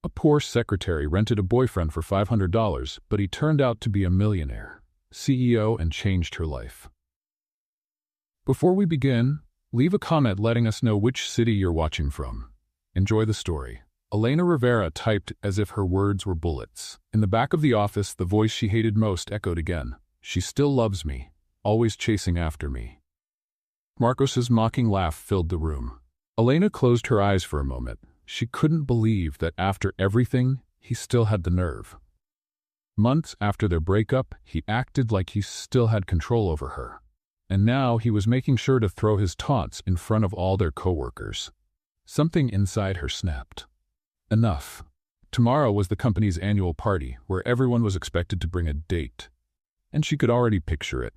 A poor secretary rented a boyfriend for $500, but he turned out to be a millionaire, CEO, and changed her life. Before we begin, leave a comment letting us know which city you're watching from. Enjoy the story. Elena Rivera typed as if her words were bullets. In the back of the office, the voice she hated most echoed again. She still loves me, always chasing after me. Marcos's mocking laugh filled the room. Elena closed her eyes for a moment. She couldn't believe that after everything, he still had the nerve. Months after their breakup, he acted like he still had control over her. And now he was making sure to throw his taunts in front of all their coworkers. Something inside her snapped. Enough. Tomorrow was the company's annual party, where everyone was expected to bring a date. And she could already picture it.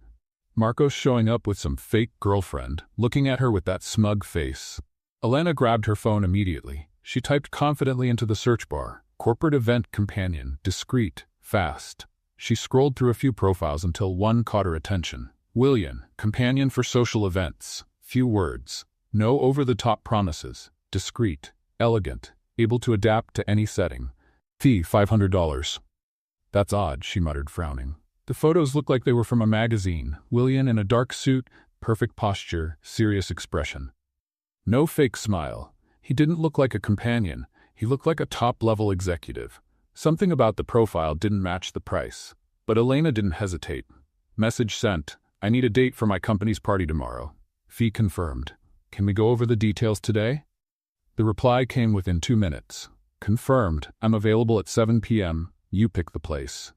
Marcos showing up with some fake girlfriend, looking at her with that smug face. Elena grabbed her phone immediately. She typed confidently into the search bar, corporate event companion, discreet, fast. She scrolled through a few profiles until one caught her attention. William, companion for social events. Few words. No over-the-top promises. Discreet. Elegant. Able to adapt to any setting. Fee $500. That's odd, she muttered, frowning. The photos looked like they were from a magazine. William in a dark suit, perfect posture, serious expression. No fake smile. He didn't look like a companion. He looked like a top-level executive. Something about the profile didn't match the price. But Elena didn't hesitate. Message sent. I need a date for my company's party tomorrow. Fee confirmed. Can we go over the details today? The reply came within 2 minutes. Confirmed. I'm available at 7 p.m. You pick the place.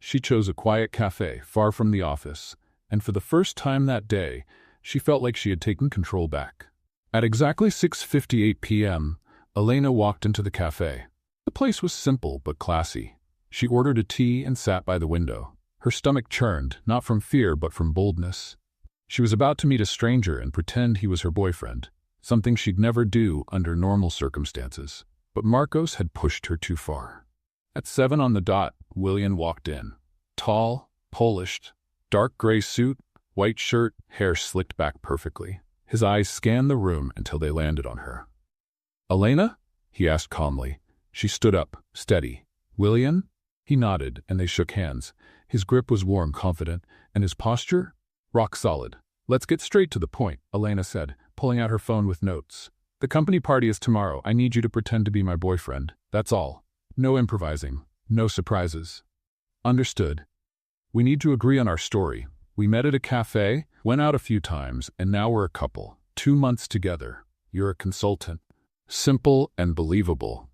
She chose a quiet cafe far from the office, and for the first time that day, she felt like she had taken control back. At exactly 6:58 p.m., Elena walked into the cafe. The place was simple but classy. She ordered a tea and sat by the window. Her stomach churned, not from fear but from boldness. She was about to meet a stranger and pretend he was her boyfriend, something she'd never do under normal circumstances. But Marcos had pushed her too far. At 7 on the dot, William walked in. Tall, polished, dark gray suit, white shirt, hair slicked back perfectly. His eyes scanned the room until they landed on her. Elena? He asked calmly. She stood up, steady. William? He nodded, and they shook hands. His grip was warm, confident, and his posture? Rock solid. Let's get straight to the point, Elena said, pulling out her phone with notes. The company party is tomorrow. I need you to pretend to be my boyfriend. That's all. No improvising. No surprises. Understood. We need to agree on our story. We met at a cafe, went out a few times, and now we're a couple. 2 months together. You're a consultant. Simple and believable.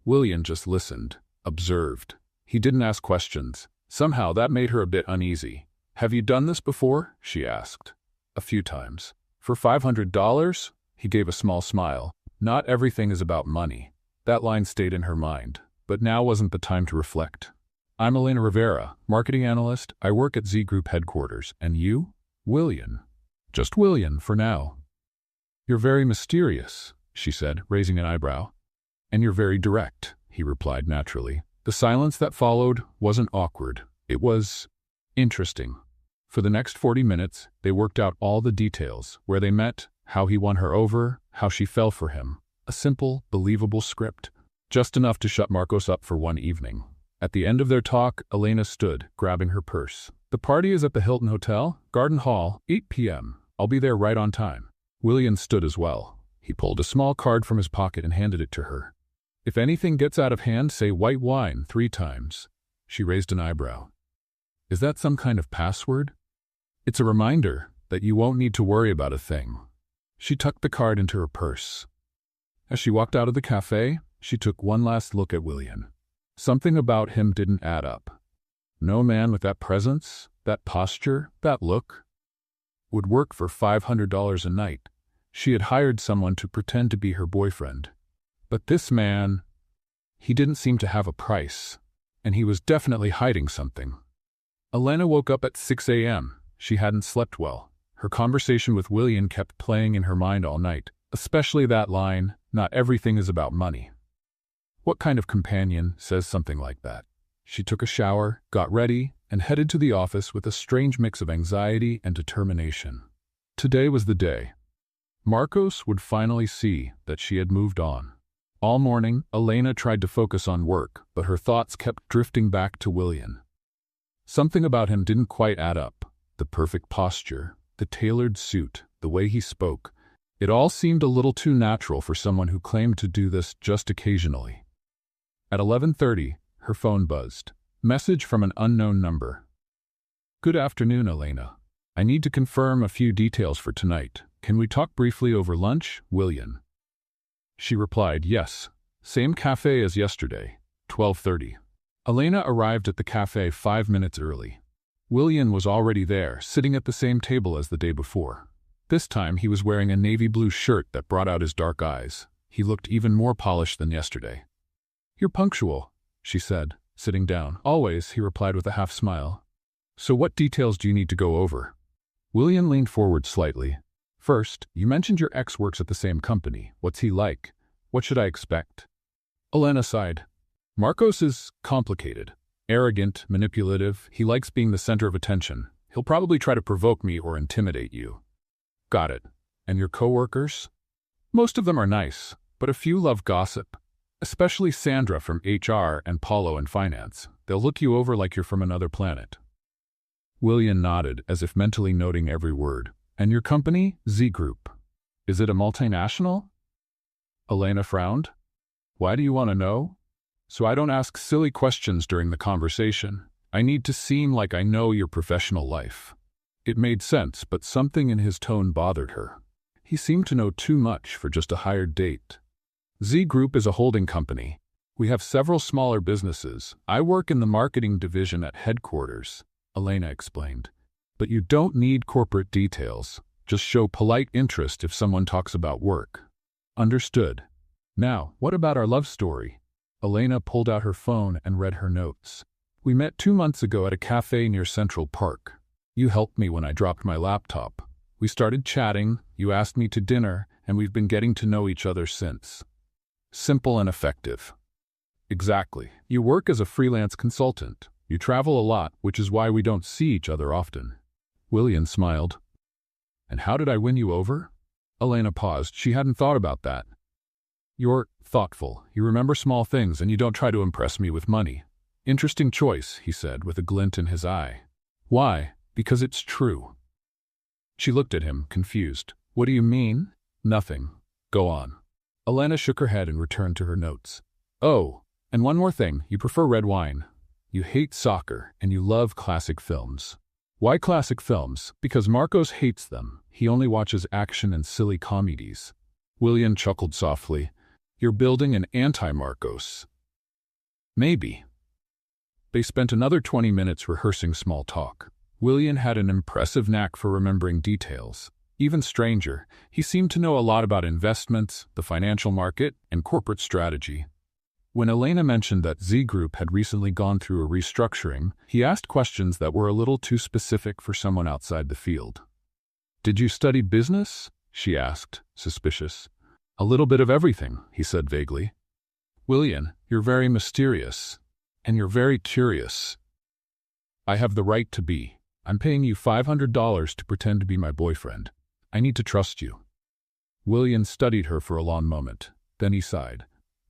William just listened, observed. He didn't ask questions. Somehow that made her a bit uneasy. Have you done this before? She asked. A few times. For $500? He gave a small smile. Not everything is about money. That line stayed in her mind. But now wasn't the time to reflect. I'm Elena Rivera, marketing analyst. I work at Z Group headquarters. And you? William. Just William for now. You're very mysterious, she said, raising an eyebrow. And you're very direct, he replied naturally. The silence that followed wasn't awkward. It was interesting. For the next 40 minutes, they worked out all the details, where they met, how he won her over, how she fell for him. A simple, believable script. Just enough to shut Marcos up for one evening. At the end of their talk, Elena stood, grabbing her purse. The party is at the Hilton Hotel, Garden Hall, 8 p.m. I'll be there right on time. William stood as well. He pulled a small card from his pocket and handed it to her. If anything gets out of hand, say white wine 3 times. She raised an eyebrow. Is that some kind of password? It's a reminder that you won't need to worry about a thing. She tucked the card into her purse. As she walked out of the cafe, she took one last look at William. Something about him didn't add up. No man with that presence, that posture, that look, would work for $500 a night. She had hired someone to pretend to be her boyfriend. But this man, he didn't seem to have a price, and he was definitely hiding something. Elena woke up at 6 a.m. She hadn't slept well. Her conversation with William kept playing in her mind all night, especially that line, not everything is about money. What kind of companion says something like that? She took a shower, got ready, and headed to the office with a strange mix of anxiety and determination. Today was the day. Marcos would finally see that she had moved on. All morning, Elena tried to focus on work, but her thoughts kept drifting back to William. Something about him didn't quite add up. The perfect posture, the tailored suit, the way he spoke. It all seemed a little too natural for someone who claimed to do this just occasionally. At 11:30, her phone buzzed. Message from an unknown number. Good afternoon, Elena. I need to confirm a few details for tonight. Can we talk briefly over lunch, William? She replied, yes. Same cafe as yesterday, 12:30. Elena arrived at the cafe 5 minutes early. William was already there, sitting at the same table as the day before. This time he was wearing a navy blue shirt that brought out his dark eyes. He looked even more polished than yesterday. You're punctual, she said, sitting down. Always, he replied with a half smile. So what details do you need to go over? William leaned forward slightly. First, you mentioned your ex works at the same company. What's he like? What should I expect? Elena sighed. Marcos is complicated. Arrogant, manipulative. He likes being the center of attention. He'll probably try to provoke me or intimidate you. Got it. And your coworkers? Most of them are nice, but a few love gossip. Especially Sandra from HR and Paulo in finance. They'll look you over like you're from another planet. William nodded, as if mentally noting every word. And your company? Z Group. Is it a multinational? Elena frowned. Why do you want to know? So I don't ask silly questions during the conversation. I need to seem like I know your professional life. It made sense, but something in his tone bothered her. He seemed to know too much for just a hired date. Z Group is a holding company. We have several smaller businesses. I work in the marketing division at headquarters, Elena explained. But you don't need corporate details. Just show polite interest if someone talks about work. Understood. Now, what about our love story? Elena pulled out her phone and read her notes. We met 2 months ago at a cafe near Central Park. You helped me when I dropped my laptop. We started chatting, you asked me to dinner, and we've been getting to know each other since. Simple and effective. Exactly. You work as a freelance consultant. You travel a lot, which is why we don't see each other often. William smiled. And how did I win you over? Elena paused. She hadn't thought about that. You're thoughtful. You remember small things and you don't try to impress me with money. Interesting choice, he said with a glint in his eye. Why? Because it's true. She looked at him, confused. What do you mean? Nothing. Go on. Elena shook her head and returned to her notes. Oh, and one more thing. You prefer red wine. You hate soccer and you love classic films. Why classic films? Because Marcos hates them. He only watches action and silly comedies. William chuckled softly. You're building an anti-Marcos. Maybe. They spent another 20 minutes rehearsing small talk. William had an impressive knack for remembering details. Even stranger, he seemed to know a lot about investments, the financial market, and corporate strategy. When Elena mentioned that Z Group had recently gone through a restructuring, he asked questions that were a little too specific for someone outside the field. Did you study business? She asked, suspicious. A little bit of everything, he said vaguely. William, you're very mysterious. And you're very curious. I have the right to be. I'm paying you $500 to pretend to be my boyfriend. I need to trust you. William studied her for a long moment. Then he sighed.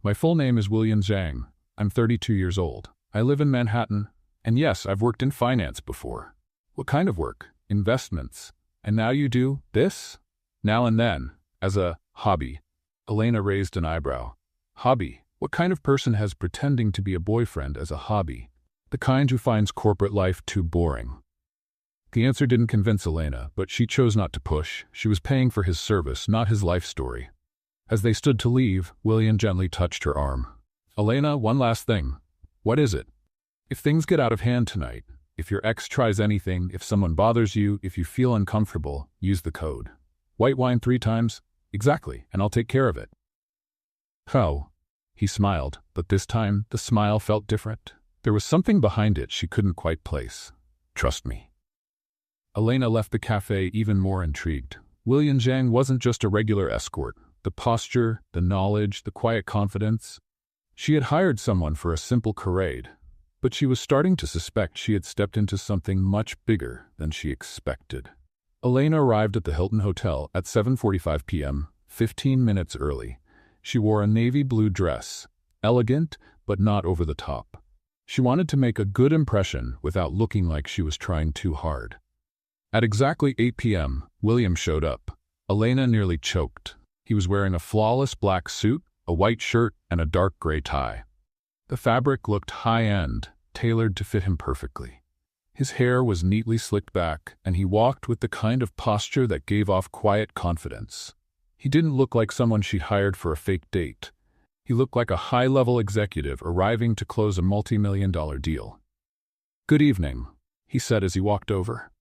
My full name is William Zhang. I'm 32 years old. I live in Manhattan. And yes, I've worked in finance before. What kind of work? Investments. And now you do this? Now and then. As a hobby. Elena raised an eyebrow. Hobby? What kind of person has pretending to be a boyfriend as a hobby? The kind who finds corporate life too boring. The answer didn't convince Elena, but she chose not to push. She was paying for his service, not his life story. As they stood to leave, William gently touched her arm. Elena, one last thing. What is it? If things get out of hand tonight, if your ex tries anything, if someone bothers you, if you feel uncomfortable, use the code. White wine 3 times? Exactly, and I'll take care of it. How? He smiled, but this time the smile felt different. There was something behind it she couldn't quite place. Trust me. Elena left the cafe even more intrigued. William Zhang wasn't just a regular escort. The posture, the knowledge, the quiet confidence. She had hired someone for a simple charade, but she was starting to suspect she had stepped into something much bigger than she expected. Elena arrived at the Hilton Hotel at 7:45 p.m., 15 minutes early. She wore a navy blue dress, elegant but not over the top. She wanted to make a good impression without looking like she was trying too hard. At exactly 8 p.m., William showed up. Elena nearly choked. He was wearing a flawless black suit, a white shirt, and a dark gray tie. The fabric looked high-end, tailored to fit him perfectly. His hair was neatly slicked back, and he walked with the kind of posture that gave off quiet confidence. He didn't look like someone she'd hired for a fake date. He looked like a high-level executive arriving to close a multi-million-dollar deal. "Good evening," he said as he walked over.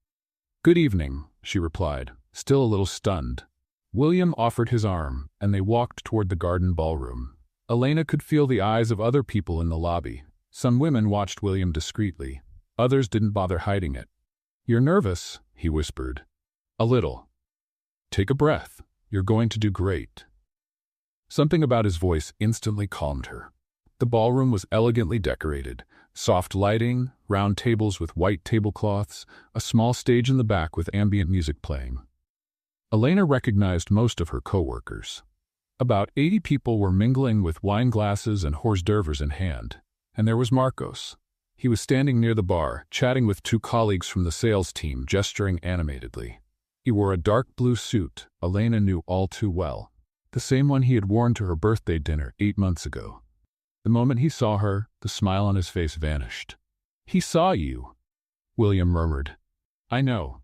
"Good evening," she replied, still a little stunned. William offered his arm, and they walked toward the garden ballroom. Elena could feel the eyes of other people in the lobby. Some women watched William discreetly. Others didn't bother hiding it. "You're nervous," he whispered. "A little. Take a breath. You're going to do great." Something about his voice instantly calmed her. The ballroom was elegantly decorated. Soft lighting, round tables with white tablecloths, a small stage in the back with ambient music playing. Elena recognized most of her co-workers. About 80 people were mingling with wine glasses and hors d'oeuvres in hand. And there was Marcos. He was standing near the bar, chatting with 2 colleagues from the sales team, gesturing animatedly. He wore a dark blue suit Elena knew all too well, the same one he had worn to her birthday dinner 8 months ago. The moment he saw her, the smile on his face vanished. "He saw you," William murmured. "I know.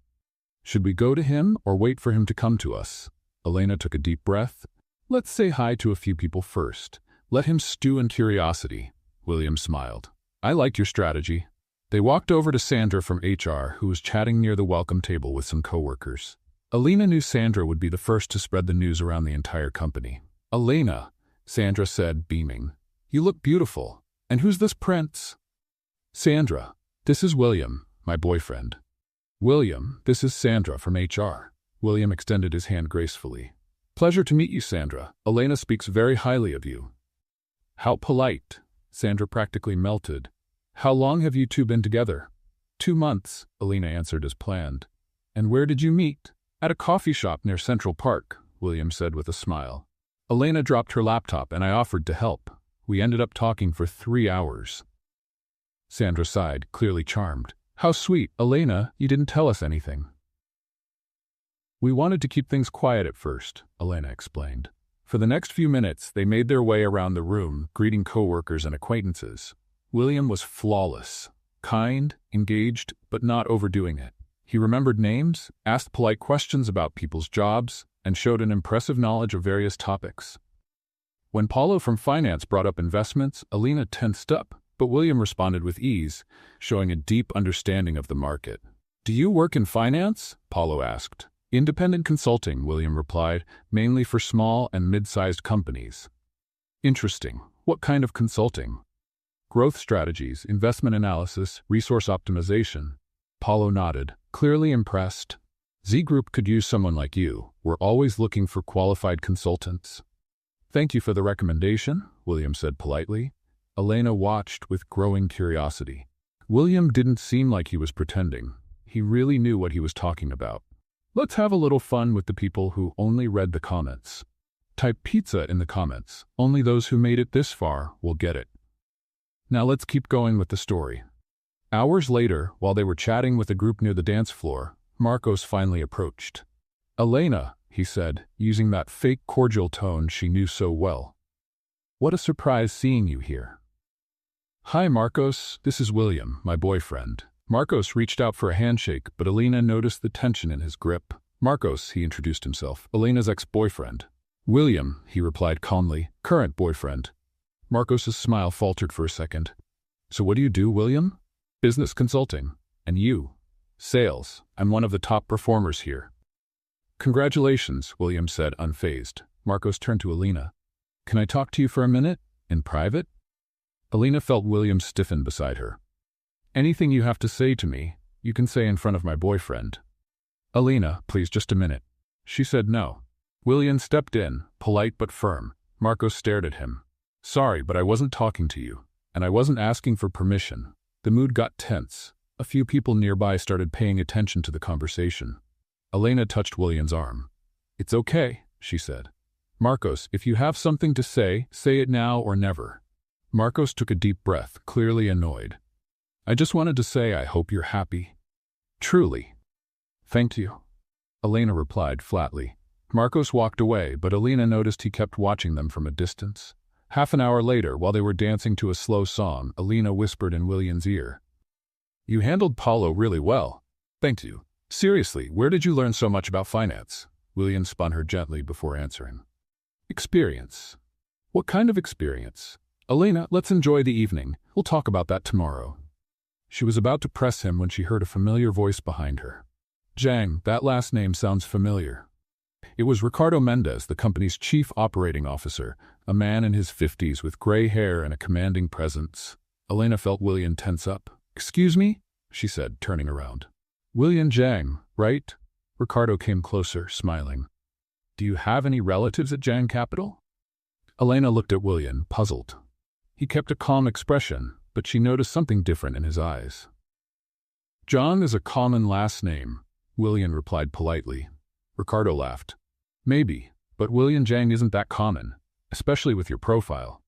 Should we go to him or wait for him to come to us?" Elena took a deep breath. "Let's say hi to a few people first. Let him stew in curiosity." William smiled. "I like your strategy." They walked over to Sandra from HR, who was chatting near the welcome table with some coworkers. Elena knew Sandra would be the first to spread the news around the entire company. "Elena," Sandra said, beaming. "You look beautiful. And who's this prince?" "Sandra, this is William, my boyfriend." "William, this is Sandra from HR." William extended his hand gracefully. "Pleasure to meet you, Sandra. Elena speaks very highly of you." "How polite." Sandra practically melted. "How long have you two been together?" 2 months, Elena answered as planned. "And where did you meet?" "At a coffee shop near Central Park," William said with a smile. Elena dropped her laptop and I offered to help. We ended up talking for 3 hours. Sandra sighed, clearly charmed. "How sweet, Elena, you didn't tell us anything." "We wanted to keep things quiet at first," Elena explained. For the next few minutes, they made their way around the room, greeting coworkers and acquaintances. William was flawless, kind, engaged, but not overdoing it. He remembered names, asked polite questions about people's jobs, and showed an impressive knowledge of various topics. When Paulo from finance brought up investments, Elena tensed up, but William responded with ease, showing a deep understanding of the market. "Do you work in finance?" Paulo asked. "Independent consulting," William replied, "mainly for small and mid-sized companies." "Interesting. What kind of consulting?" "Growth strategies, investment analysis, resource optimization." Paulo nodded, clearly impressed. "Z Group could use someone like you. We're always looking for qualified consultants." "Thank you for the recommendation," William said politely. Elena watched with growing curiosity. William didn't seem like he was pretending. He really knew what he was talking about. "Let's have a little fun with the people who only read the comments. Type pizza in the comments. Only those who made it this far will get it." Now let's keep going with the story. Hours later, while they were chatting with a group near the dance floor, Marcos finally approached. "Elena," he said, using that fake cordial tone she knew so well. "What a surprise seeing you here." "Hi, Marcos. This is William, my boyfriend." Marcos reached out for a handshake, but Elena noticed the tension in his grip. "Marcos," he introduced himself, "Elena's ex-boyfriend." "William," he replied calmly, "current boyfriend." Marcos's smile faltered for a second. "So what do you do, William?" "Business consulting." "And you?" "Sales. I'm one of the top performers here." "Congratulations," William said, unfazed. Marcos turned to Elena. "Can I talk to you for a minute? In private?" Elena felt William stiffen beside her. "Anything you have to say to me, you can say in front of my boyfriend." "Elena, please, just a minute." She said no. William stepped in, polite but firm. Marcos stared at him. "Sorry, but I wasn't talking to you, and I wasn't asking for permission." The mood got tense. A few people nearby started paying attention to the conversation. Elena touched William's arm. "It's okay," she said. Marcos, if you have something to say it now or never. Marcos took a deep breath, clearly annoyed. I just wanted to say I hope you're happy. Truly. Thank you. Elena replied flatly. Marcos walked away, but Elena noticed he kept watching them from a distance. Half an hour later, while they were dancing to a slow song, Elena whispered in William's ear. You handled Paulo really well. Thank you. Seriously, where did you learn so much about finance? William spun her gently before answering. Experience. What kind of experience? Elena, let's enjoy the evening. We'll talk about that tomorrow. She was about to press him when she heard a familiar voice behind her. Zhang, that last name sounds familiar. It was Ricardo Mendez, the company's chief operating officer, a man in his 50s with gray hair and a commanding presence. Elena felt William tense up. Excuse me? She said, turning around. William Zhang, right? Ricardo came closer, smiling. Do you have any relatives at Zhang Capital? Elena looked at William, puzzled. He kept a calm expression, but she noticed something different in his eyes. Zhang is a common last name, William replied politely. Ricardo laughed. Maybe, but William Zhang isn't that common, especially with your profile.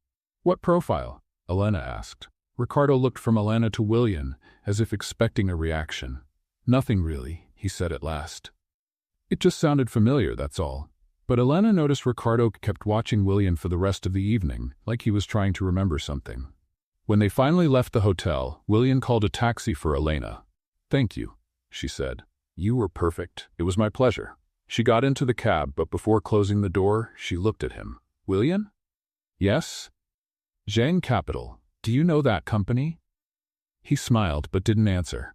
What profile? Elena asked. Ricardo looked from Elena to William, as if expecting a reaction. Nothing really, he said at last. It just sounded familiar, that's all. But Elena noticed Ricardo kept watching William for the rest of the evening, like he was trying to remember something. When they finally left the hotel, William called a taxi for Elena. Thank you, she said. You were perfect. It was my pleasure. She got into the cab, but before closing the door, she looked at him. William? Yes? Zhang Capital. Do you know that company? He smiled, but didn't answer.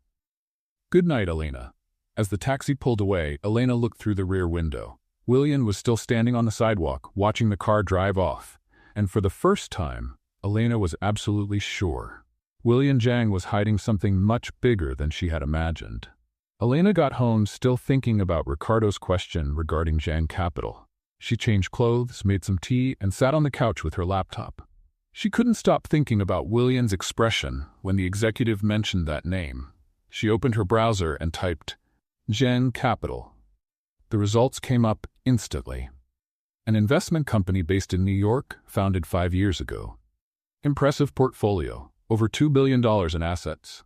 Good night, Elena. As the taxi pulled away, Elena looked through the rear window. William was still standing on the sidewalk, watching the car drive off. And for the first time, Elena was absolutely sure. William Zhang was hiding something much bigger than she had imagined. Elena got home still thinking about Ricardo's question regarding Zhang Capital. She changed clothes, made some tea, and sat on the couch with her laptop. She couldn't stop thinking about William's expression when the executive mentioned that name. She opened her browser and typed, Zhang Capital. The results came up instantly. An investment company based in New York, founded 5 years ago. Impressive portfolio, over $2 billion in assets.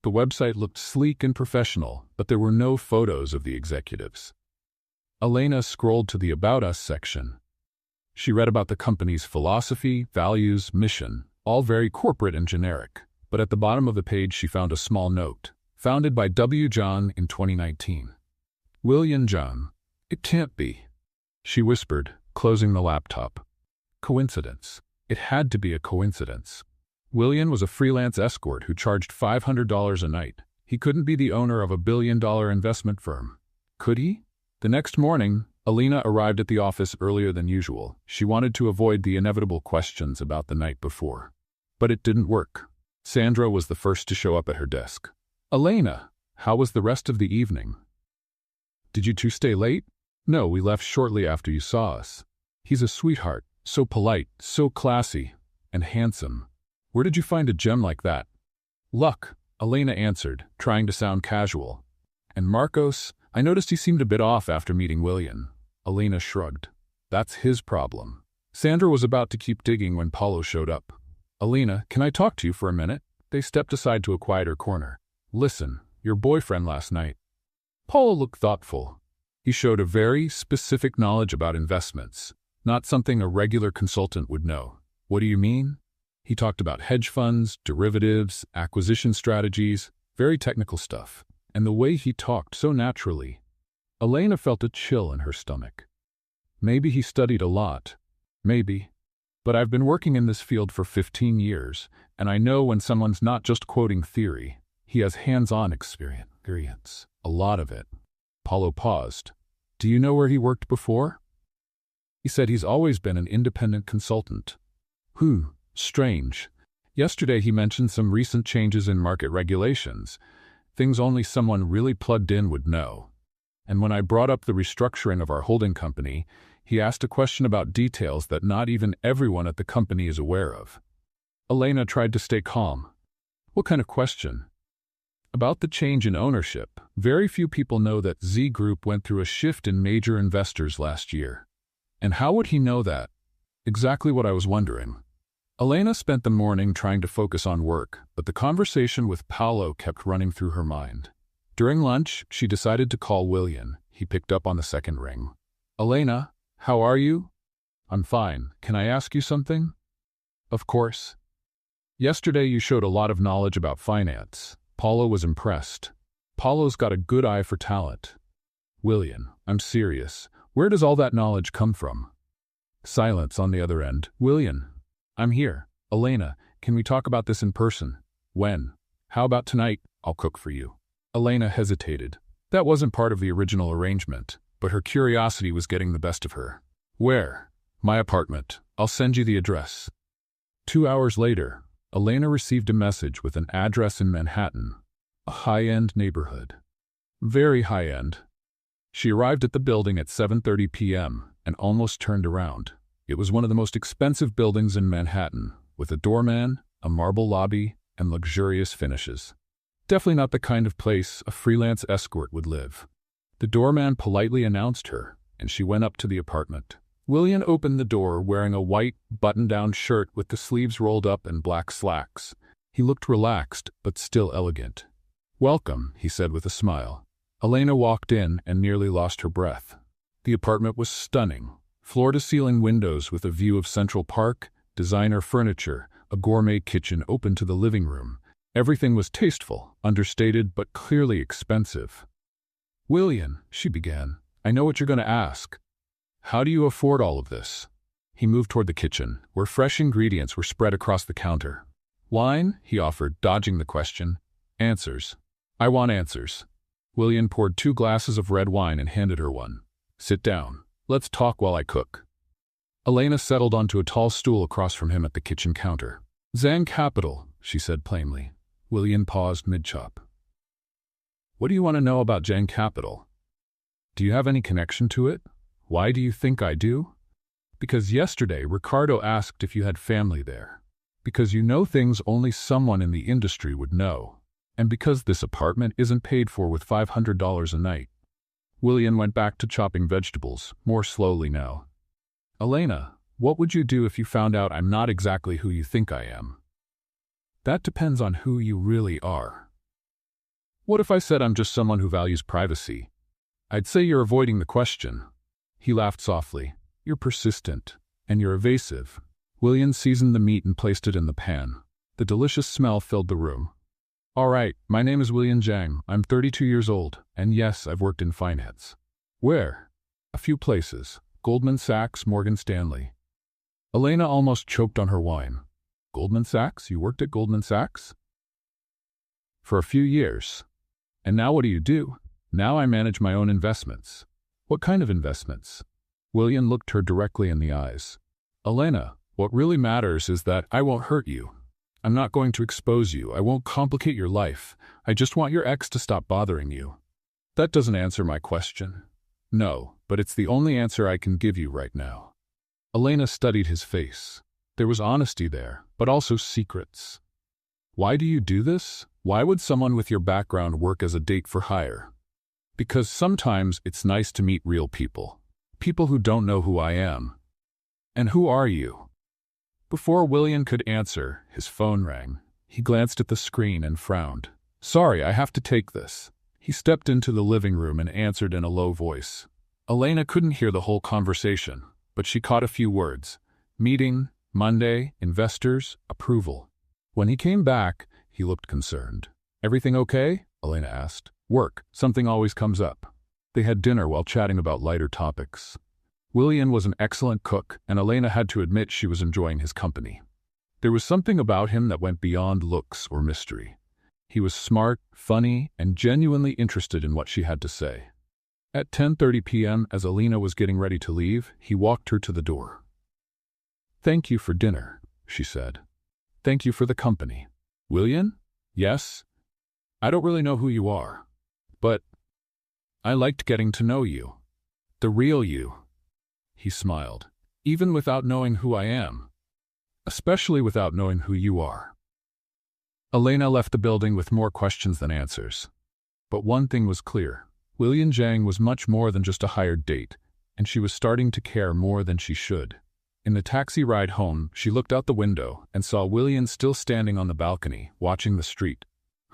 The website looked sleek and professional, but there were no photos of the executives. Elena scrolled to the About Us section. She read about the company's philosophy, values, mission, all very corporate and generic. But at the bottom of the page she found a small note. Founded by W. John in 2019. William Zhang. It can't be, she whispered, closing the laptop. Coincidence. It had to be a coincidence. William was a freelance escort who charged $500 a night. He couldn't be the owner of a billion-dollar investment firm. Could he? The next morning, Elena arrived at the office earlier than usual. She wanted to avoid the inevitable questions about the night before. But it didn't work. Sandra was the first to show up at her desk. Elena, how was the rest of the evening? Did you two stay late? No, we left shortly after you saw us. He's a sweetheart, so polite, so classy, and handsome. Where did you find a gem like that? Luck, Elena answered, trying to sound casual. And Marcos, I noticed he seemed a bit off after meeting William. Elena shrugged. That's his problem. Sandra was about to keep digging when Paulo showed up. Elena, can I talk to you for a minute? They stepped aside to a quieter corner. Listen, your boyfriend last night. Paulo looked thoughtful. He showed a very specific knowledge about investments, not something a regular consultant would know. What do you mean? He talked about hedge funds, derivatives, acquisition strategies, very technical stuff. And the way he talked so naturally, Elena felt a chill in her stomach. Maybe he studied a lot. Maybe. But I've been working in this field for 15 years, and I know when someone's not just quoting theory, he has hands-on experience. A lot of it. Paulo paused. Do you know where he worked before? He said he's always been an independent consultant. Strange. Yesterday he mentioned some recent changes in market regulations, things only someone really plugged in would know. And when I brought up the restructuring of our holding company, he asked a question about details that not even everyone at the company is aware of. Elena tried to stay calm. What kind of question? About the change in ownership. Very few people know that Z Group went through a shift in major investors last year. And how would he know that? Exactly what I was wondering. Elena spent the morning trying to focus on work, but the conversation with Paolo kept running through her mind. During lunch, she decided to call William. He picked up on the second ring. Elena, how are you? I'm fine. Can I ask you something? Of course. Yesterday you showed a lot of knowledge about finance. Paolo was impressed. Paolo's got a good eye for talent. William, I'm serious. Where does all that knowledge come from? Silence on the other end. William, I'm here. Elena, can we talk about this in person? When? How about tonight? I'll cook for you. Elena hesitated. That wasn't part of the original arrangement, but her curiosity was getting the best of her. Where? My apartment. I'll send you the address. 2 hours later, Elena received a message with an address in Manhattan, a high-end neighborhood. Very high-end. She arrived at the building at 7:30 p.m. and almost turned around. It was one of the most expensive buildings in Manhattan, with a doorman, a marble lobby, and luxurious finishes. Definitely not the kind of place a freelance escort would live. The doorman politely announced her, and she went up to the apartment. William opened the door wearing a white, button-down shirt with the sleeves rolled up and black slacks. He looked relaxed, but still elegant. Welcome, he said with a smile. Elena walked in and nearly lost her breath. The apartment was stunning. Floor-to-ceiling windows with a view of Central Park, designer furniture, a gourmet kitchen open to the living room. Everything was tasteful, understated, but clearly expensive. William, she began, I know what you're going to ask. How do you afford all of this? He moved toward the kitchen, where fresh ingredients were spread across the counter. Wine, he offered, dodging the question. Answers. I want answers. William poured 2 glasses of red wine and handed her one. Sit down. Let's talk while I cook. Elena settled onto a tall stool across from him at the kitchen counter. Zang Capital, she said plainly. William paused mid-chop. What do you want to know about Zang Capital? Do you have any connection to it? Why do you think I do? Because yesterday Ricardo asked if you had family there. Because you know things only someone in the industry would know. And because this apartment isn't paid for with $500 a night. William went back to chopping vegetables, more slowly now. Elena, what would you do if you found out I'm not exactly who you think I am? That depends on who you really are. What if I said I'm just someone who values privacy? I'd say you're avoiding the question. He laughed softly. You're persistent, and you're evasive. William seasoned the meat and placed it in the pan. The delicious smell filled the room. All right, my name is William Zhang. I'm 32 years old, and yes, I've worked in finance. Where? A few places. Goldman Sachs, Morgan Stanley. Elena almost choked on her wine. Goldman Sachs? You worked at Goldman Sachs? For a few years. And now what do? Now I manage my own investments. What kind of investments? William looked her directly in the eyes. Elena, what really matters is that I won't hurt you. I'm not going to expose you. I won't complicate your life. I just want your ex to stop bothering you. That doesn't answer my question. No, but it's the only answer I can give you right now. Elena studied his face. There was honesty there, but also secrets. Why do you do this? Why would someone with your background work as a date for hire? Because sometimes it's nice to meet real people. People who don't know who I am. And who are you? Before William could answer, his phone rang. He glanced at the screen and frowned. Sorry, I have to take this. He stepped into the living room and answered in a low voice. Elena couldn't hear the whole conversation, but she caught a few words. Meeting, Monday, investors, approval. When he came back, he looked concerned. Everything okay? Elena asked. Work. Something always comes up. They had dinner while chatting about lighter topics. William was an excellent cook, and Elena had to admit she was enjoying his company. There was something about him that went beyond looks or mystery. He was smart, funny, and genuinely interested in what she had to say. At 10:30 p.m., as Elena was getting ready to leave, he walked her to the door. Thank you for dinner, she said. Thank you for the company. William? Yes? I don't really know who you are, but I liked getting to know you. The real you. He smiled. Even without knowing who I am. Especially without knowing who you are. Elena left the building with more questions than answers. But one thing was clear. William Zhang was much more than just a hired date. and she was starting to care more than she should. In the taxi ride home, she looked out the window and saw William still standing on the balcony, watching the street.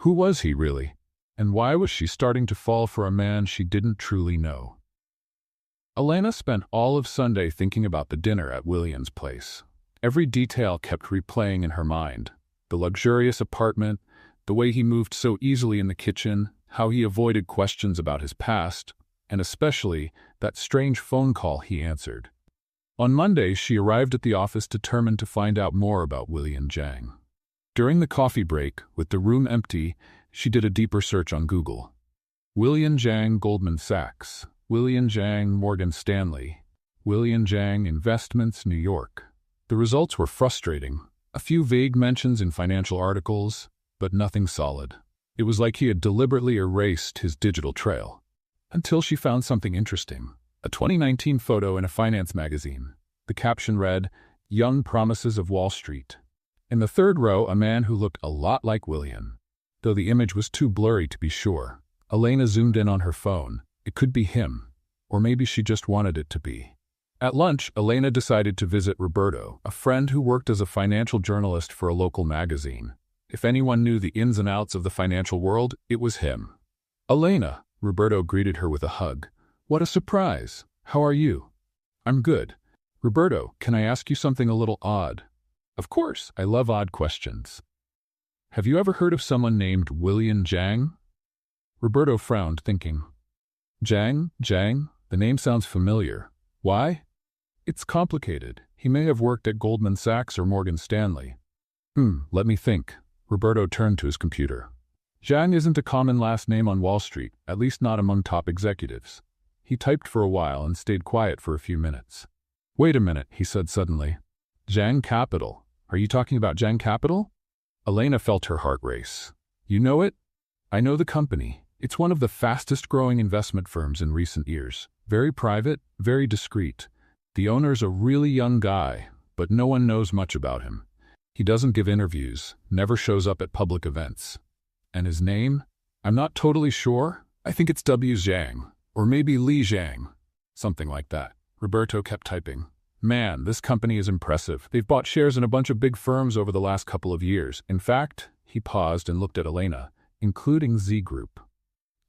Who was he, really? And why was she starting to fall for a man she didn't truly know? Elena spent all of Sunday thinking about the dinner at William's place. Every detail kept replaying in her mind. The luxurious apartment, the way he moved so easily in the kitchen, how he avoided questions about his past, and especially that strange phone call he answered. On Monday, she arrived at the office determined to find out more about William Zhang. During the coffee break, with the room empty, she did a deeper search on Google. William Zhang, Goldman Sachs. William Zhang, Morgan Stanley. William Zhang, Investments, New York. The results were frustrating. A few vague mentions in financial articles, but nothing solid. It was like he had deliberately erased his digital trail. Until she found something interesting. A 2019 photo in a finance magazine. The caption read, "Young Promises of Wall Street." In the third row, a man who looked a lot like William. Though the image was too blurry to be sure. Elena zoomed in on her phone. It could be him. Or maybe she just wanted it to be. At lunch, Elena decided to visit Roberto, a friend who worked as a financial journalist for a local magazine. If anyone knew the ins and outs of the financial world, it was him. "Elena," Roberto greeted her with a hug. "What a surprise. How are you?" "I'm good." "Roberto, can I ask you something a little odd?" "Of course, I love odd questions." "Have you ever heard of someone named William Zhang?" Roberto frowned, thinking. Zhang? The name sounds familiar. Why? It's complicated. He may have worked at Goldman Sachs or Morgan Stanley. Let me think. Roberto turned to his computer. Zhang isn't a common last name on Wall Street, at least not among top executives. He typed for a while and stayed quiet for a few minutes. "Wait a minute," he said suddenly. "Zhang Capital. Are you talking about Zhang Capital?" Elena felt her heart race. "You know it?" "I know the company. It's one of the fastest-growing investment firms in recent years. Very private, very discreet. The owner's a really young guy, but no one knows much about him. He doesn't give interviews, never shows up at public events. And his name? I'm not totally sure. I think it's W. Zhang, or maybe Li Zhang. Something like that." Roberto kept typing. "Man, this company is impressive. They've bought shares in a bunch of big firms over the last couple of years. In fact," he paused and looked at Elena, "including Z Group."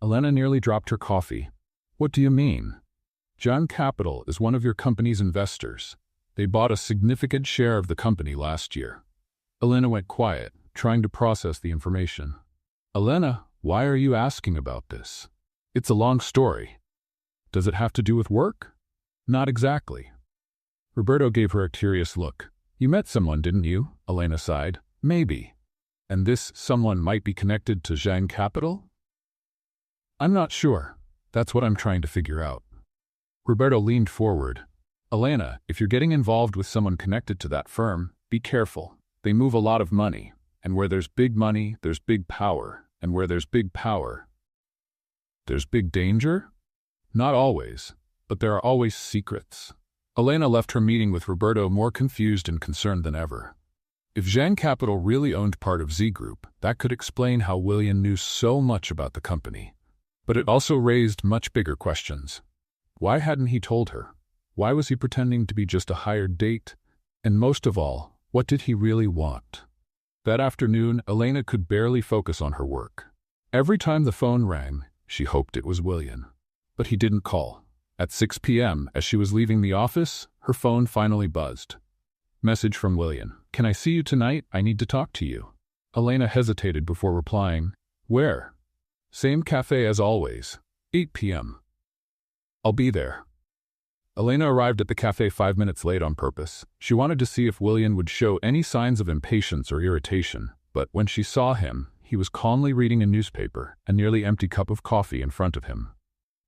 Elena nearly dropped her coffee. "What do you mean?" "Zhang Capital is one of your company's investors. They bought a significant share of the company last year." Elena went quiet, trying to process the information. "Elena, why are you asking about this? It's a long story. Does it have to do with work?" "Not exactly." Roberto gave her a curious look. "You met someone, didn't you?" Elena sighed. "Maybe. And this someone might be connected to Zhang Capital?" "I'm not sure. That's what I'm trying to figure out." Roberto leaned forward. "Elena, if you're getting involved with someone connected to that firm, be careful. They move a lot of money, and where there's big money, there's big power, and where there's big power, there's big danger? Not always, but there are always secrets." Elena left her meeting with Roberto more confused and concerned than ever. If Zhang Capital really owned part of Z Group, that could explain how William knew so much about the company. But it also raised much bigger questions. Why hadn't he told her? Why was he pretending to be just a hired date? And most of all, what did he really want? That afternoon, Elena could barely focus on her work. Every time the phone rang, she hoped it was William. But he didn't call. At 6 p.m., as she was leaving the office, her phone finally buzzed. Message from William. "Can I see you tonight? I need to talk to you." Elena hesitated before replying. "Where?" "Same cafe as always. 8 p.m. "I'll be there." Elena arrived at the cafe 5 minutes late on purpose. She wanted to see if William would show any signs of impatience or irritation, but when she saw him, he was calmly reading a newspaper, a nearly empty cup of coffee in front of him.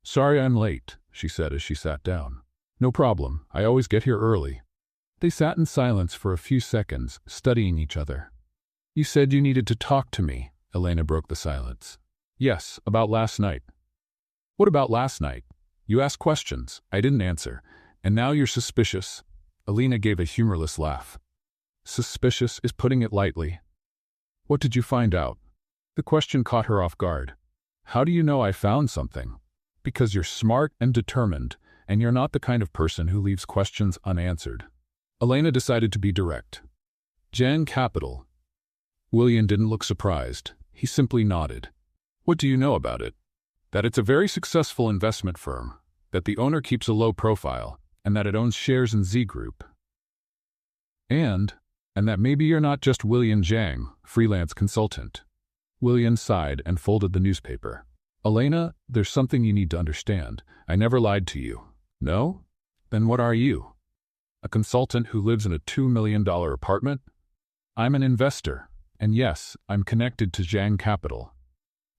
"Sorry I'm late," she said as she sat down. "No problem. I always get here early." They sat in silence for a few seconds, studying each other. "You said you needed to talk to me," Elena broke the silence. "Yes, about last night." "What about last night? You asked questions. I didn't answer. And now you're suspicious." Elena gave a humorless laugh. "Suspicious is putting it lightly." "What did you find out?" The question caught her off guard. "How do you know I found something?" "Because you're smart and determined, and you're not the kind of person who leaves questions unanswered. Elena decided to be direct. Jan Capital. William didn't look surprised. He simply nodded. What do you know about it? That it's a very successful investment firm, that the owner keeps a low profile, and that it owns shares in Z Group. And that maybe you're not just William Zhang, freelance consultant. William sighed and folded the newspaper. Elena, there's something you need to understand. I never lied to you. No? Then what are you? A consultant who lives in a $2 million apartment? I'm an investor, and yes, I'm connected to Zhang Capital.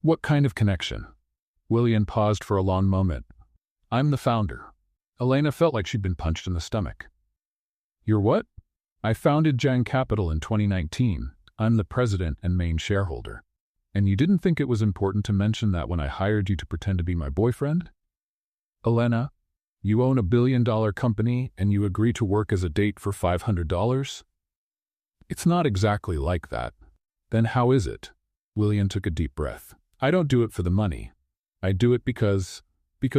What kind of connection? William paused for a long moment. I'm the founder. Elena felt like she'd been punched in the stomach. You're what? I founded Zhang Capital in 2019. I'm the president and main shareholder. And you didn't think it was important to mention that when I hired you to pretend to be my boyfriend? Elena, you own a $1 billion company and you agree to work as a date for $500? It's not exactly like that. Then how is it? William took a deep breath. I don't do it for the money. I do it because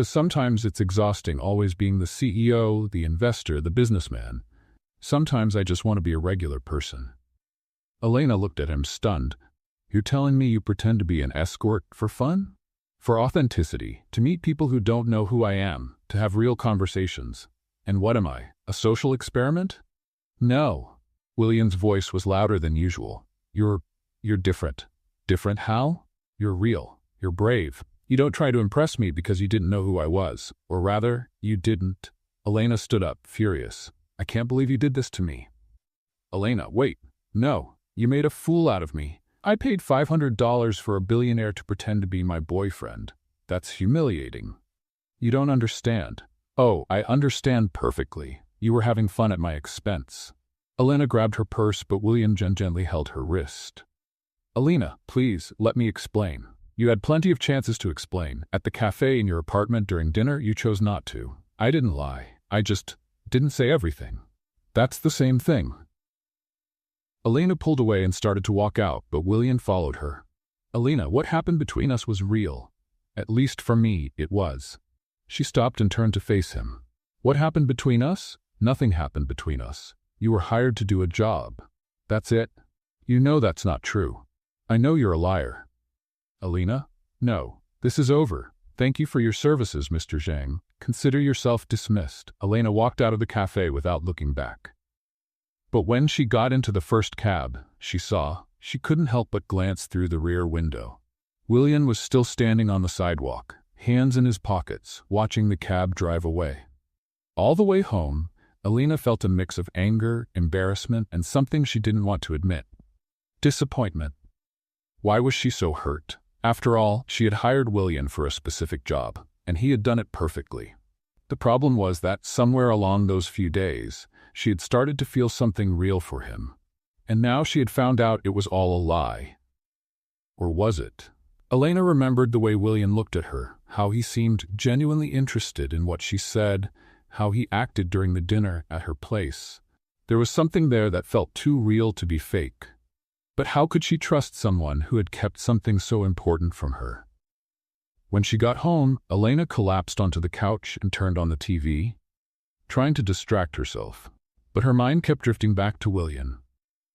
sometimes it's exhausting always being the CEO, the investor, the businessman. Sometimes I just want to be a regular person. Elena looked at him stunned. You're telling me you pretend to be an escort for fun? For authenticity, to meet people who don't know who I am, to have real conversations. And what am I, a social experiment? No. William's voice was louder than usual. You're different. Different how? You're real. You're brave. You don't try to impress me because you didn't know who I was. Or rather, you didn't. Elena stood up, furious. I can't believe you did this to me. Elena, wait. No. You made a fool out of me. I paid $500 for a billionaire to pretend to be my boyfriend. That's humiliating. You don't understand. Oh, I understand perfectly. You were having fun at my expense. Elena grabbed her purse, but William gently held her wrist. Elena, please, let me explain. You had plenty of chances to explain. At the cafe, in your apartment, during dinner, you chose not to. I didn't lie. I just didn't say everything. That's the same thing. Elena pulled away and started to walk out, but William followed her. Elena, what happened between us was real. At least for me, it was. She stopped and turned to face him. What happened between us? Nothing happened between us. You were hired to do a job. That's it. You know that's not true. I know you're a liar. Elena? No. This is over. Thank you for your services, Mr. Zhang. Consider yourself dismissed. Elena walked out of the cafe without looking back. But when she got into the first cab, she couldn't help but glance through the rear window. William was still standing on the sidewalk, hands in his pockets, watching the cab drive away. All the way home, Elena felt a mix of anger, embarrassment, and something she didn't want to admit. Disappointment. Why was she so hurt? After all, she had hired William for a specific job, and he had done it perfectly. The problem was that somewhere along those few days, she had started to feel something real for him. And now she had found out it was all a lie. Or was it? Elena remembered the way William looked at her, how he seemed genuinely interested in what she said, how he acted during the dinner at her place. There was something there that felt too real to be fake. But how could she trust someone who had kept something so important from her? When she got home, Elena collapsed onto the couch and turned on the TV, trying to distract herself. But her mind kept drifting back to William.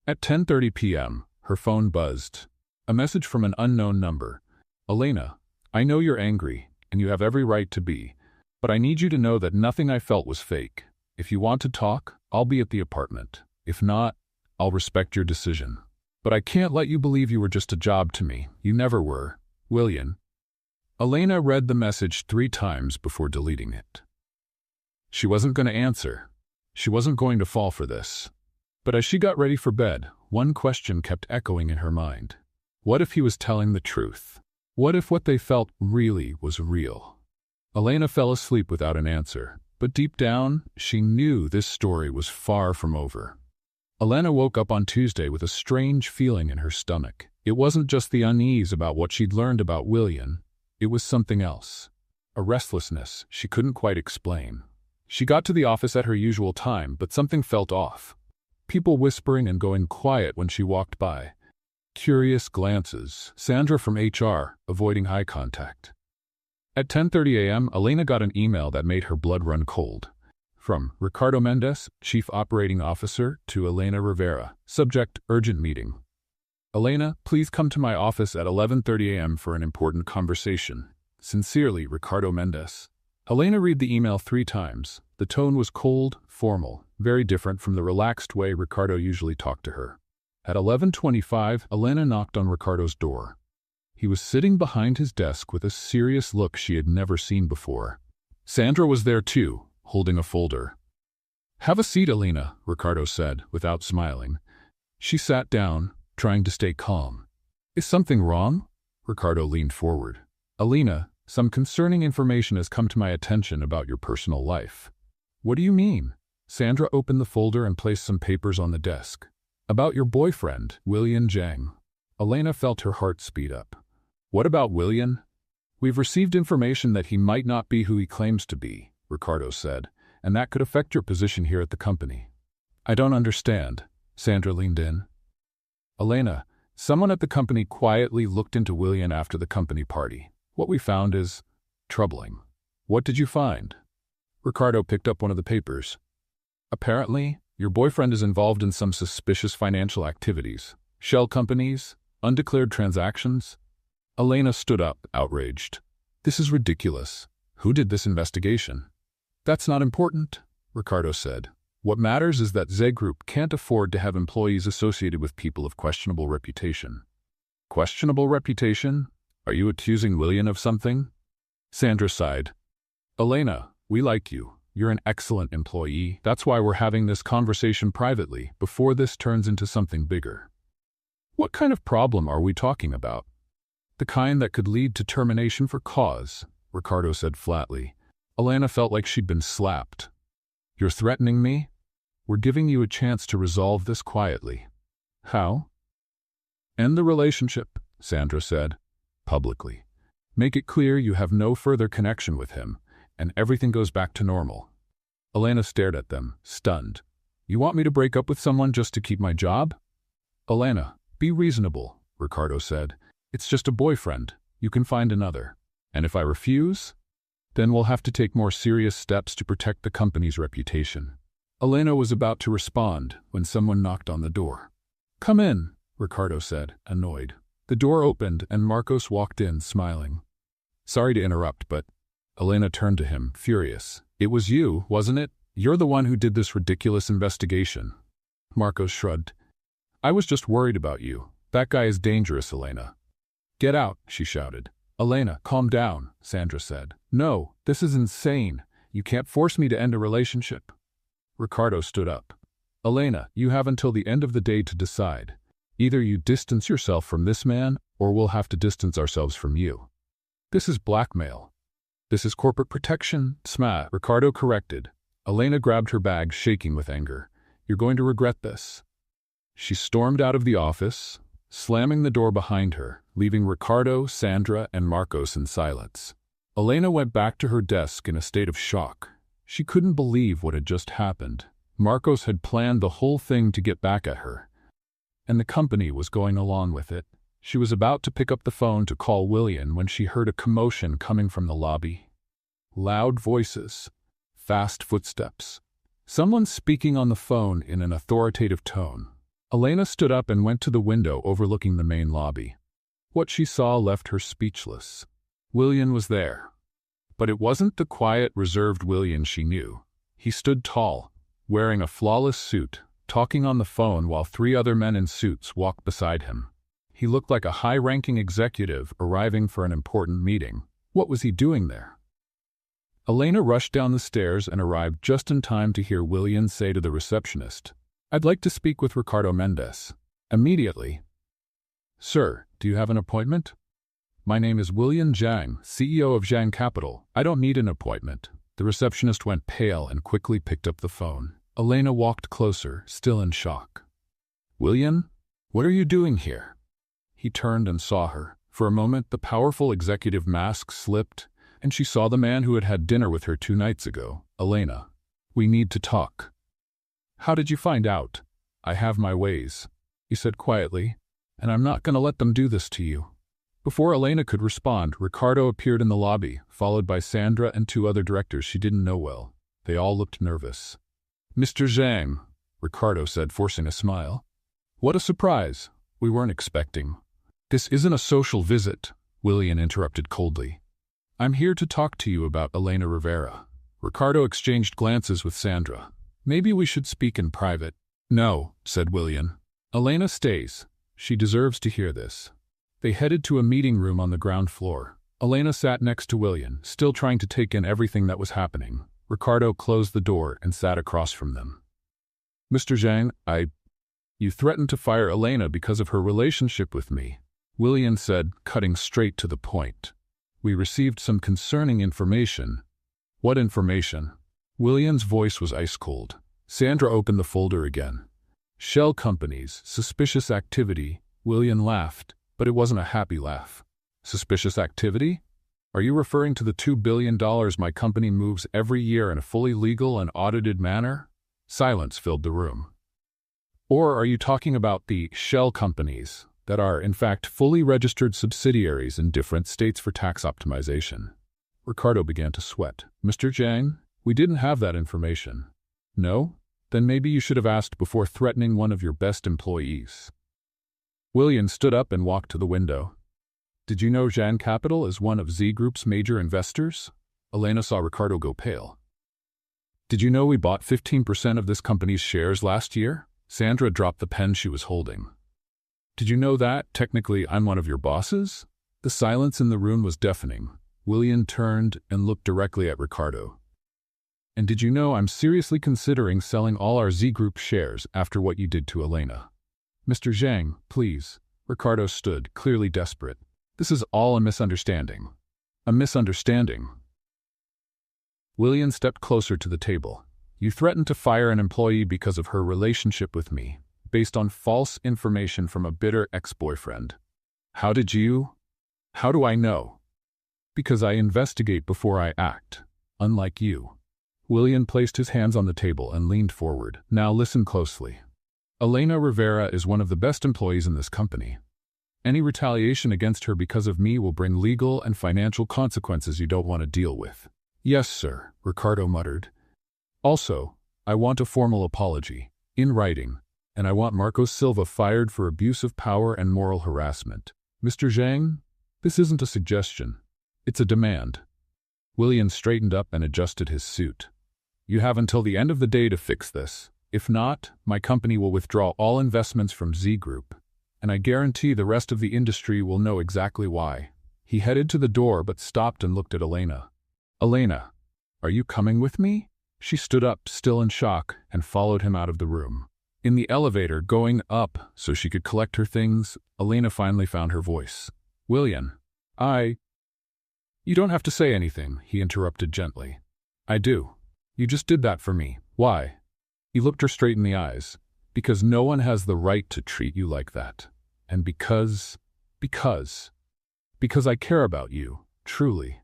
At 10:30 p.m., her phone buzzed. A message from an unknown number. Elena, I know you're angry, and you have every right to be, but I need you to know that nothing I felt was fake. If you want to talk, I'll be at the apartment. If not, I'll respect your decision. But I can't let you believe you were just a job to me. You never were. William. Elena read the message 3 times before deleting it. She wasn't going to answer. She wasn't going to fall for this. But as she got ready for bed, one question kept echoing in her mind. What if he was telling the truth? What if what they felt really was real? Elena fell asleep without an answer, but deep down, she knew this story was far from over. Elena woke up on Tuesday with a strange feeling in her stomach. It wasn't just the unease about what she'd learned about William. It was something else. A restlessness she couldn't quite explain. She got to the office at her usual time, but something felt off. People whispering and going quiet when she walked by. Curious glances. Sandra from HR, avoiding eye contact. At 10:30 a.m., Elena got an email that made her blood run cold. From Ricardo Mendez, Chief Operating Officer, to Elena Rivera. Subject, urgent meeting. Elena, please come to my office at 11:30 a.m. for an important conversation. Sincerely, Ricardo Mendez. Elena read the email 3 times. The tone was cold, formal, very different from the relaxed way Ricardo usually talked to her. At 11:25, Elena knocked on Ricardo's door. He was sitting behind his desk with a serious look she had never seen before. Sandra was there too, holding a folder. "Have a seat, Elena," Ricardo said, without smiling. She sat down, trying to stay calm. "Is something wrong?" Ricardo leaned forward. "Elena, some concerning information has come to my attention about your personal life." "What do you mean?" Sandra opened the folder and placed some papers on the desk. "About your boyfriend, William Zhang." Elena felt her heart speed up. "What about William?" "We've received information that he might not be who he claims to be," Ricardo said, "and that could affect your position here at the company." "I don't understand." Sandra leaned in. "Elena, someone at the company quietly looked into William after the company party. What we found is troubling." "What did you find?" Ricardo picked up one of the papers. "Apparently, your boyfriend is involved in some suspicious financial activities. Shell companies, undeclared transactions." Elena stood up, outraged. "This is ridiculous. Who did this investigation?" "That's not important," Ricardo said. "What matters is that Z Group can't afford to have employees associated with people of questionable reputation." "Questionable reputation? Are you accusing William of something?" Sandra sighed. "Elena, we like you. You're an excellent employee. That's why we're having this conversation privately, before this turns into something bigger." "What kind of problem are we talking about?" "The kind that could lead to termination for cause," Ricardo said flatly. Elena felt like she'd been slapped. "You're threatening me? We're giving you a chance to resolve this quietly." "How?" "End the relationship," Sandra said, publicly. "Make it clear you have no further connection with him, and everything goes back to normal." Elena stared at them, stunned. "You want me to break up with someone just to keep my job?" "Elena, be reasonable," Ricardo said. "It's just a boyfriend. You can find another. And if I refuse, then we'll have to take more serious steps to protect the company's reputation." Elena was about to respond when someone knocked on the door. "Come in," Ricardo said, annoyed. The door opened and Marcos walked in, smiling. "Sorry to interrupt, but..." Elena turned to him, furious. "It was you, wasn't it? You're the one who did this ridiculous investigation." Marcos shrugged. "I was just worried about you. That guy is dangerous, Elena." "Get out," she shouted. "Elena, calm down," Sandra said. "No, this is insane. You can't force me to end a relationship." Ricardo stood up. "Elena, you have until the end of the day to decide. Either you distance yourself from this man, or we'll have to distance ourselves from you." "This is blackmail." "This is corporate protection, SMA," Ricardo corrected. Elena grabbed her bag, shaking with anger. "You're going to regret this." She stormed out of the office, slamming the door behind her, leaving Ricardo, Sandra, and Marcos in silence. Elena went back to her desk in a state of shock. She couldn't believe what had just happened. Marcos had planned the whole thing to get back at her, and the company was going along with it. She was about to pick up the phone to call William when she heard a commotion coming from the lobby. Loud voices, fast footsteps. Someone speaking on the phone in an authoritative tone. Elena stood up and went to the window overlooking the main lobby. What she saw left her speechless. William was there. But it wasn't the quiet, reserved William she knew. He stood tall, wearing a flawless suit, talking on the phone while 3 other men in suits walked beside him. He looked like a high-ranking executive arriving for an important meeting. What was he doing there? Elena rushed down the stairs and arrived just in time to hear William say to the receptionist, "I'd like to speak with Ricardo Mendez." Immediately. "Sir, do you have an appointment?" "My name is William Zhang, CEO of Zhang Capital. I don't need an appointment." The receptionist went pale and quickly picked up the phone. Elena walked closer, still in shock. "William, what are you doing here?" He turned and saw her. For a moment, the powerful executive mask slipped, and she saw the man who had had dinner with her 2 nights ago. "Elena, we need to talk." "How did you find out?" "I have my ways," he said quietly, "and I'm not going to let them do this to you." Before Elena could respond, Ricardo appeared in the lobby, followed by Sandra and two other directors she didn't know well. They all looked nervous. "Mr. Zhang," Ricardo said, forcing a smile. "What a surprise. We weren't expecting." "This isn't a social visit," William interrupted coldly. "I'm here to talk to you about Elena Rivera." Ricardo exchanged glances with Sandra. "Maybe we should speak in private." "No," said William. "Elena stays. She deserves to hear this." They headed to a meeting room on the ground floor. Elena sat next to William, still trying to take in everything that was happening. Ricardo closed the door and sat across from them. "Mr. Zhang, you threatened to fire Elena because of her relationship with me," William said, cutting straight to the point. "We received some concerning information." "What information?" William's voice was ice cold. Sandra opened the folder again. "Shell companies, suspicious activity." William laughed, but it wasn't a happy laugh. "Suspicious activity? Are you referring to the $2 billion my company moves every year in a fully legal and audited manner?" Silence filled the room. "Or are you talking about the shell companies that are, in fact, fully registered subsidiaries in different states for tax optimization?" Ricardo began to sweat. "Mr. Zhang, we didn't have that information." "No? Then maybe you should have asked before threatening one of your best employees." William stood up and walked to the window. "Did you know Zhang Capital is one of Z Group's major investors?" Elena saw Ricardo go pale. "Did you know we bought 15% of this company's shares last year?" Sandra dropped the pen she was holding. "Did you know that, technically, I'm one of your bosses?" The silence in the room was deafening. William turned and looked directly at Ricardo. "And did you know I'm seriously considering selling all our Z Group shares after what you did to Elena?" "Mr. Zhang, please." Ricardo stood, clearly desperate. "This is all a misunderstanding." "A misunderstanding?" William stepped closer to the table. "You threatened to fire an employee because of her relationship with me, based on false information from a bitter ex-boyfriend. How did you? How do I know?" "Because I investigate before I act, unlike you." William placed his hands on the table and leaned forward. "Now listen closely. Elena Rivera is one of the best employees in this company. Any retaliation against her because of me will bring legal and financial consequences you don't want to deal with." "Yes, sir," Ricardo muttered. "Also, I want a formal apology, in writing, and I want Marcos Silva fired for abuse of power and moral harassment." "Mr. Zhang, this isn't a suggestion. It's a demand." William straightened up and adjusted his suit. "You have until the end of the day to fix this. If not, my company will withdraw all investments from Z Group, and I guarantee the rest of the industry will know exactly why." He headed to the door but stopped and looked at Elena. "Elena, are you coming with me?" She stood up, still in shock, and followed him out of the room. In the elevator, going up so she could collect her things, Elena finally found her voice. "William, You don't have to say anything," he interrupted gently. "I do. You just did that for me. Why?" He looked her straight in the eyes. "Because no one has the right to treat you like that. And because I care about you, truly."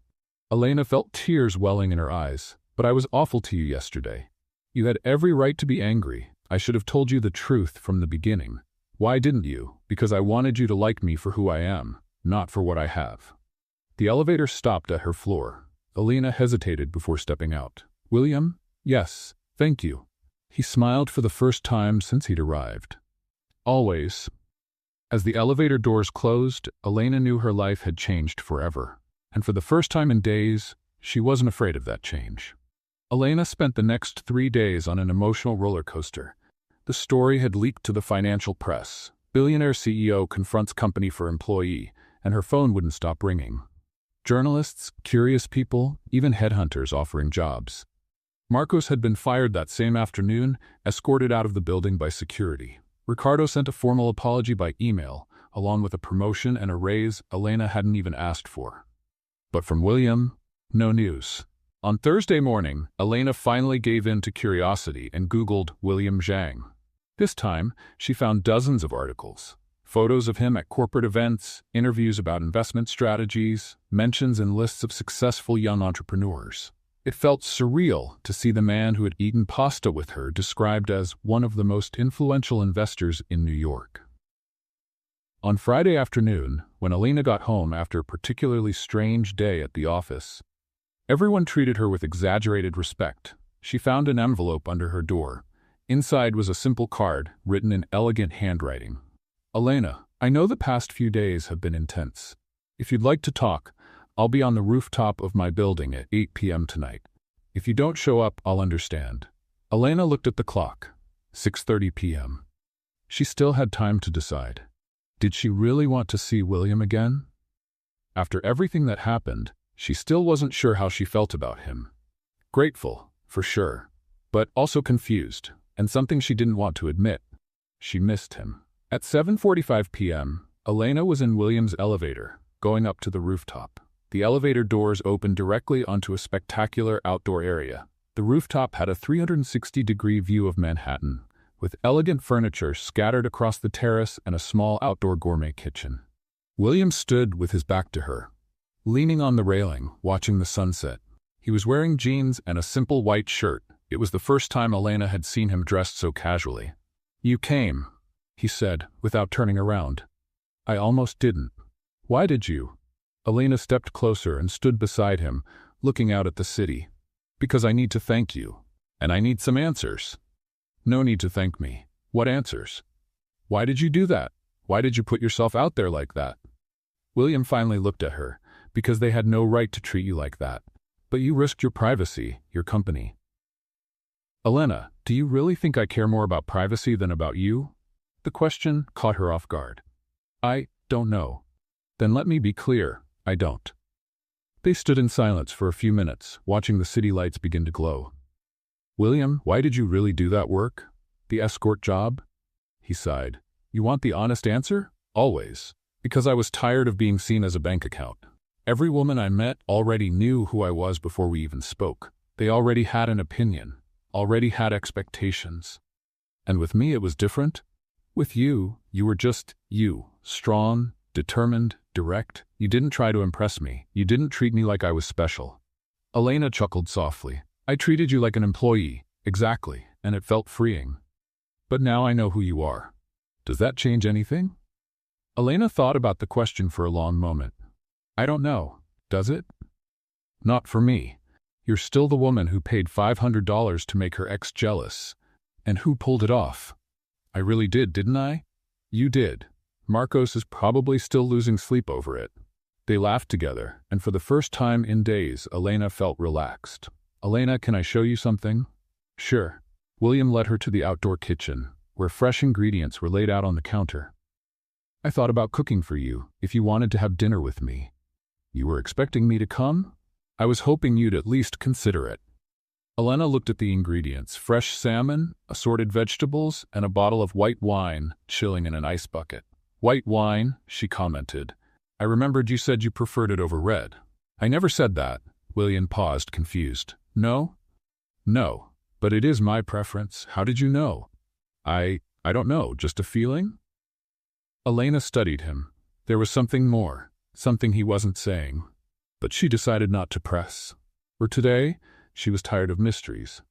Elena felt tears welling in her eyes. "But I was awful to you yesterday. You had every right to be angry. I should have told you the truth from the beginning. Why didn't you? Because I wanted you to like me for who I am, not for what I have." The elevator stopped at her floor. Elena hesitated before stepping out. "William? Yes, thank you." He smiled for the first time since he'd arrived. "Always." As the elevator doors closed, Elena knew her life had changed forever. And for the first time in days, she wasn't afraid of that change. Elena spent the next 3 days on an emotional roller coaster. The story had leaked to the financial press. Billionaire CEO confronts company for employee, and her phone wouldn't stop ringing. Journalists, curious people, even headhunters offering jobs. Marcos had been fired that same afternoon, escorted out of the building by security. Ricardo sent a formal apology by email, along with a promotion and a raise Elena hadn't even asked for. But from William, no news. On Thursday morning, Elena finally gave in to curiosity and Googled William Zhang. This time, she found dozens of articles. Photos of him at corporate events, interviews about investment strategies, mentions and lists of successful young entrepreneurs. It felt surreal to see the man who had eaten pasta with her described as one of the most influential investors in New York. On Friday afternoon, when Elena got home after a particularly strange day at the office, everyone treated her with exaggerated respect. She found an envelope under her door. Inside was a simple card, written in elegant handwriting. Elena, I know the past few days have been intense. If you'd like to talk, I'll be on the rooftop of my building at 8 p.m. tonight. If you don't show up, I'll understand. Elena looked at the clock. 6:30 p.m. She still had time to decide. Did she really want to see William again? After everything that happened, she still wasn't sure how she felt about him. Grateful, for sure, but also confused, and something she didn't want to admit. She missed him. At 7:45 p.m., Elena was in William's elevator, going up to the rooftop. The elevator doors opened directly onto a spectacular outdoor area. The rooftop had a 360-degree view of Manhattan, with elegant furniture scattered across the terrace and a small outdoor gourmet kitchen. William stood with his back to her, leaning on the railing, watching the sunset. He was wearing jeans and a simple white shirt. It was the first time Elena had seen him dressed so casually. "You came," he said, without turning around. "I almost didn't." "Why did you?" Elena stepped closer and stood beside him, looking out at the city. "Because I need to thank you, and I need some answers." "No need to thank me. What answers? Why did you do that? Why did you put yourself out there like that?" William finally looked at her. "Because they had no right to treat you like that. But you risked your privacy, your company." "Elena, do you really think I care more about privacy than about you?" The question caught her off guard. "I don't know." "Then let me be clear, I don't." They stood in silence for a few minutes, watching the city lights begin to glow. "William, why did you really do that work? The escort job?" He sighed. "You want the honest answer? Always. Because I was tired of being seen as a bank account. Every woman I met already knew who I was before we even spoke. They already had an opinion, already had expectations. And with me it was different. With you, you were just you, strong, determined, direct. You didn't try to impress me. You didn't treat me like I was special." Elena chuckled softly. "I treated you like an employee, exactly, and it felt freeing. But now I know who you are. Does that change anything?" Elena thought about the question for a long moment. "I don't know. Does it?" "Not for me. You're still the woman who paid $500 to make her ex jealous. And who pulled it off?" "I really did, didn't I?" "You did. Marcos is probably still losing sleep over it." They laughed together, and for the first time in days, Elena felt relaxed. "Elena, can I show you something?" "Sure." William led her to the outdoor kitchen, where fresh ingredients were laid out on the counter. "I thought about cooking for you, if you wanted to have dinner with me." "You were expecting me to come?" "I was hoping you'd at least consider it." Elena looked at the ingredients: fresh salmon, assorted vegetables, and a bottle of white wine chilling in an ice bucket. "White wine," she commented. "I remembered you said you preferred it over red." "I never said that." William paused, confused. "No?" "No. But it is my preference. How did you know?" I don't know, just a feeling?" Elena studied him. There was something more, something he wasn't saying. But she decided not to press. For today, she was tired of mysteries.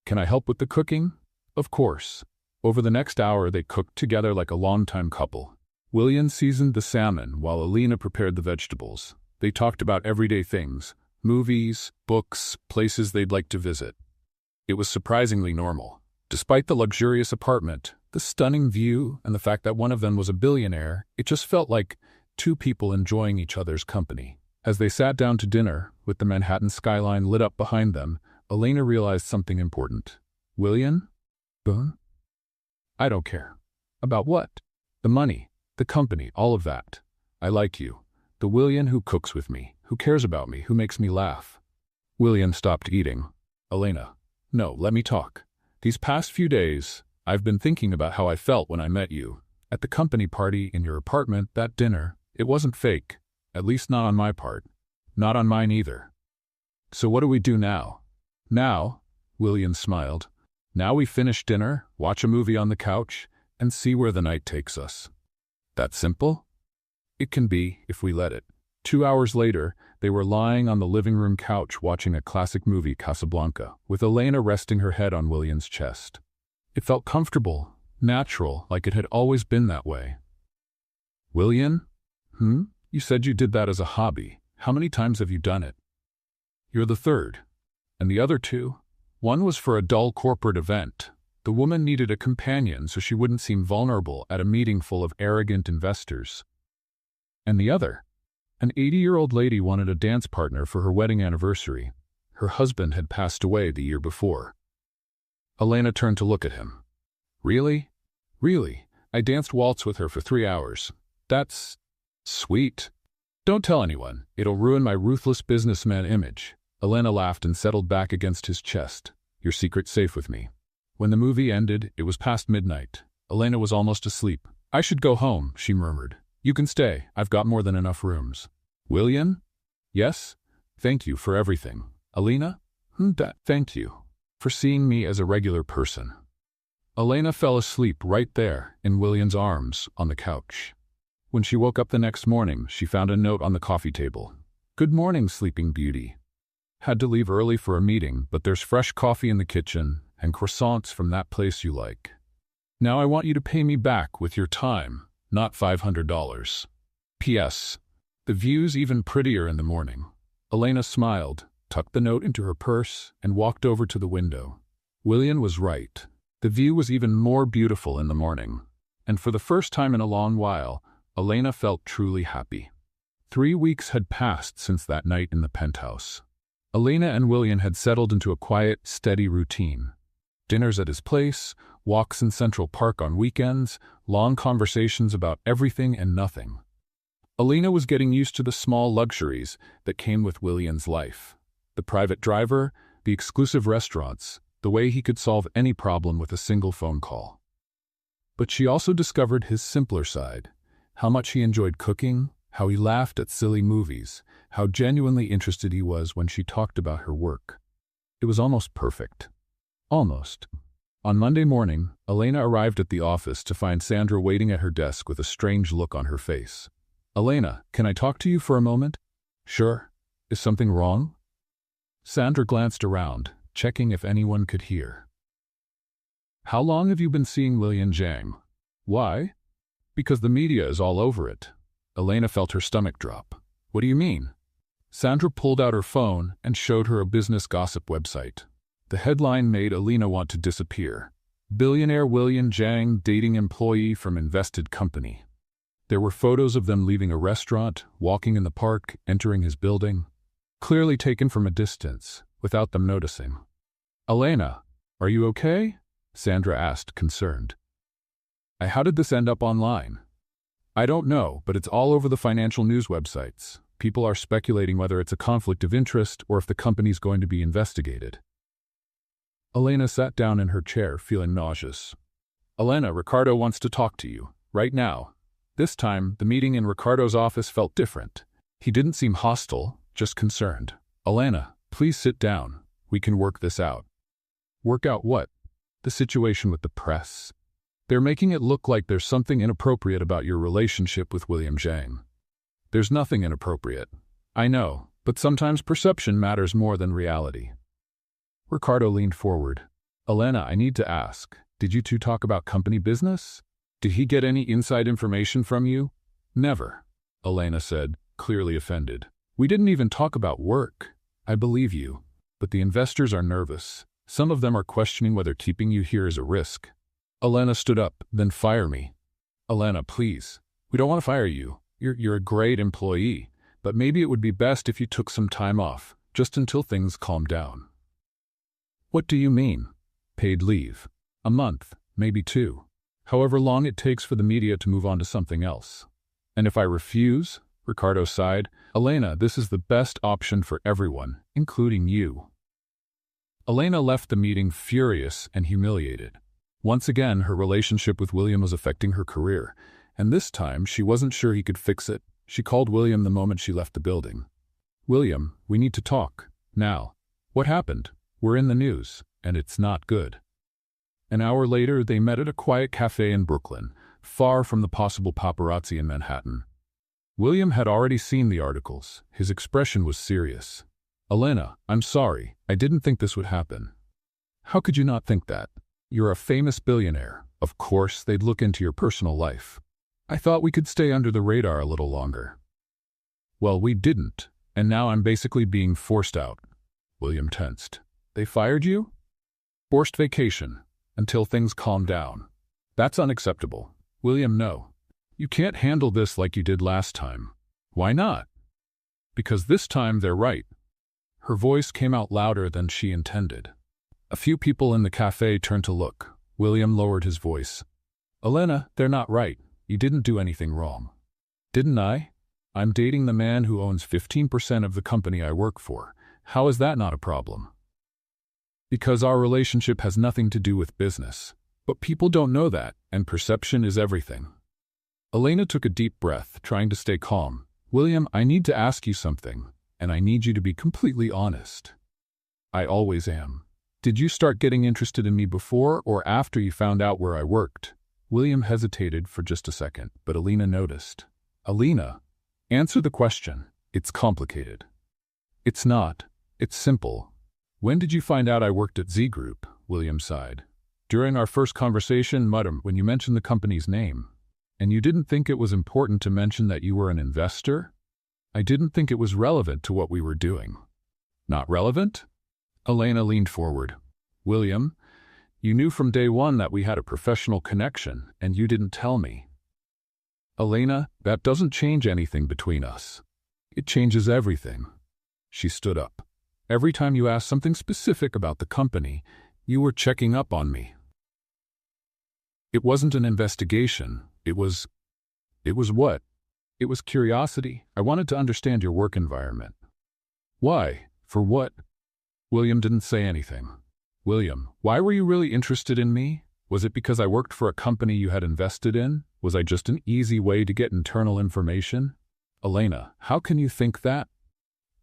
"Can I help with the cooking?" "Of course." Over the next hour, they cooked together like a longtime couple. William seasoned the salmon while Elena prepared the vegetables. They talked about everyday things: movies, books, places they'd like to visit. It was surprisingly normal. Despite the luxurious apartment, the stunning view, and the fact that one of them was a billionaire, it just felt like two people enjoying each other's company. As they sat down to dinner, with the Manhattan skyline lit up behind them, Elena realized something important. "William? Boone? I don't care." "About what?" "The money, the company, all of that. I like you. The William who cooks with me, who cares about me, who makes me laugh." William stopped eating. "Elena, no, let me talk. These past few days, I've been thinking about how I felt when I met you. At the company party in your apartment, that dinner, it wasn't fake. At least not on my part. Not on mine either. So what do we do now?" "Now," William smiled, "now we finish dinner, watch a movie on the couch, and see where the night takes us." "That simple?" "It can be, if we let it." 2 hours later, they were lying on the living room couch watching a classic movie, Casablanca, with Elena resting her head on William's chest. It felt comfortable, natural, like it had always been that way. William? You said you did that as a hobby. How many times have you done it? You're the third. And the other two? One was for a dull corporate event. The woman needed a companion so she wouldn't seem vulnerable at a meeting full of arrogant investors. And the other? An 80-year-old lady wanted a dance partner for her wedding anniversary. Her husband had passed away the year before. Elena turned to look at him. Really? Really? I danced waltz with her for 3 hours. That's sweet. Don't tell anyone. It'll ruin my ruthless businessman image. Elena laughed and settled back against his chest. Your secret's safe with me. When the movie ended, it was past midnight. Elena was almost asleep. I should go home, she murmured. You can stay. I've got more than enough rooms. William? Yes? Thank you for everything. Elena? Thank you for seeing me as a regular person. Elena fell asleep right there in William's arms on the couch. When she woke up the next morning, she found a note on the coffee table. Good morning, sleeping beauty. Had to leave early for a meeting, but there's fresh coffee in the kitchen and croissants from that place you like. Now I want you to pay me back with your time, not $500. P.S. The view's even prettier in the morning. Elena smiled, tucked the note into her purse, and walked over to the window. William was right. The view was even more beautiful in the morning. And for the first time in a long while, Elena felt truly happy. 3 weeks had passed since that night in the penthouse. Elena and William had settled into a quiet, steady routine. Dinners at his place, walks in Central Park on weekends, long conversations about everything and nothing. Elena was getting used to the small luxuries that came with William's life. The private driver, the exclusive restaurants, the way he could solve any problem with a single phone call. But she also discovered his simpler side, how much he enjoyed cooking, how he laughed at silly movies, how genuinely interested he was when she talked about her work. It was almost perfect. Almost. On Monday morning, Elena arrived at the office to find Sandra waiting at her desk with a strange look on her face. Elena, can I talk to you for a moment? Sure. Is something wrong? Sandra glanced around, checking if anyone could hear. How long have you been seeing William Zhang? Why? Because the media is all over it. Elena felt her stomach drop. What do you mean? Sandra pulled out her phone and showed her a business gossip website. The headline made Elena want to disappear. Billionaire William Zhang dating employee from invested company. There were photos of them leaving a restaurant, walking in the park, entering his building. Clearly taken from a distance, without them noticing. Elena, are you okay? Sandra asked, concerned. How did this end up online? I don't know, but it's all over the financial news websites. People are speculating whether it's a conflict of interest or if the company's going to be investigated. Elena sat down in her chair, feeling nauseous. Elena, Ricardo wants to talk to you, right now. This time, the meeting in Ricardo's office felt different. He didn't seem hostile, just concerned. Elena, please sit down. We can work this out. Work out what? The situation with the press. They're making it look like there's something inappropriate about your relationship with William Zhang. There's nothing inappropriate. I know, but sometimes perception matters more than reality. Ricardo leaned forward. Elena, I need to ask, did you two talk about company business? Did he get any inside information from you? Never, Elena said, clearly offended. We didn't even talk about work. I believe you, but the investors are nervous. Some of them are questioning whether keeping you here is a risk. Elena stood up, then fire me. Elena, please. We don't want to fire you. You're a great employee, but maybe it would be best if you took some time off, just until things calm down. What do you mean? Paid leave. A month, maybe 2. However long it takes for the media to move on to something else. And if I refuse? Ricardo sighed. Elena, this is the best option for everyone, including you. Elena left the meeting furious and humiliated. Once again, her relationship with William was affecting her career, and this time she wasn't sure he could fix it. She called William the moment she left the building. William, we need to talk. Now. What happened? We're in the news, and it's not good. An hour later, they met at a quiet cafe in Brooklyn, far from the possible paparazzi in Manhattan. William had already seen the articles. His expression was serious. Elena, I'm sorry. I didn't think this would happen. How could you not think that? You're a famous billionaire. Of course, they'd look into your personal life. I thought we could stay under the radar a little longer. Well, we didn't, and now I'm basically being forced out. William tensed. They fired you? Forced vacation, until things calm down. That's unacceptable. William, no. You can't handle this like you did last time. Why not? Because this time they're right. Her voice came out louder than she intended. A few people in the cafe turned to look. William lowered his voice. Elena, they're not right. You didn't do anything wrong. Didn't I? I'm dating the man who owns 15% of the company I work for. How is that not a problem? Because our relationship has nothing to do with business. But people don't know that, and perception is everything. Elena took a deep breath, trying to stay calm. William, I need to ask you something, and I need you to be completely honest. I always am. Did you start getting interested in me before or after you found out where I worked? William hesitated for just a second, but Elena noticed. Elena, answer the question. It's complicated. It's not. It's simple. When did you find out I worked at Z Group? William sighed. During our first conversation, madam, when you mentioned the company's name. And you didn't think it was important to mention that you were an investor? I didn't think it was relevant to what we were doing. Not relevant? Elena leaned forward. William, you knew from day one that we had a professional connection, and you didn't tell me. Elena, that doesn't change anything between us. It changes everything. She stood up. Every time you asked something specific about the company, you were checking up on me. It wasn't an investigation. It was what? It was curiosity. I wanted to understand your work environment. Why? For what? William didn't say anything. William, why were you really interested in me? Was it because I worked for a company you had invested in? Was I just an easy way to get internal information? Elena, how can you think that?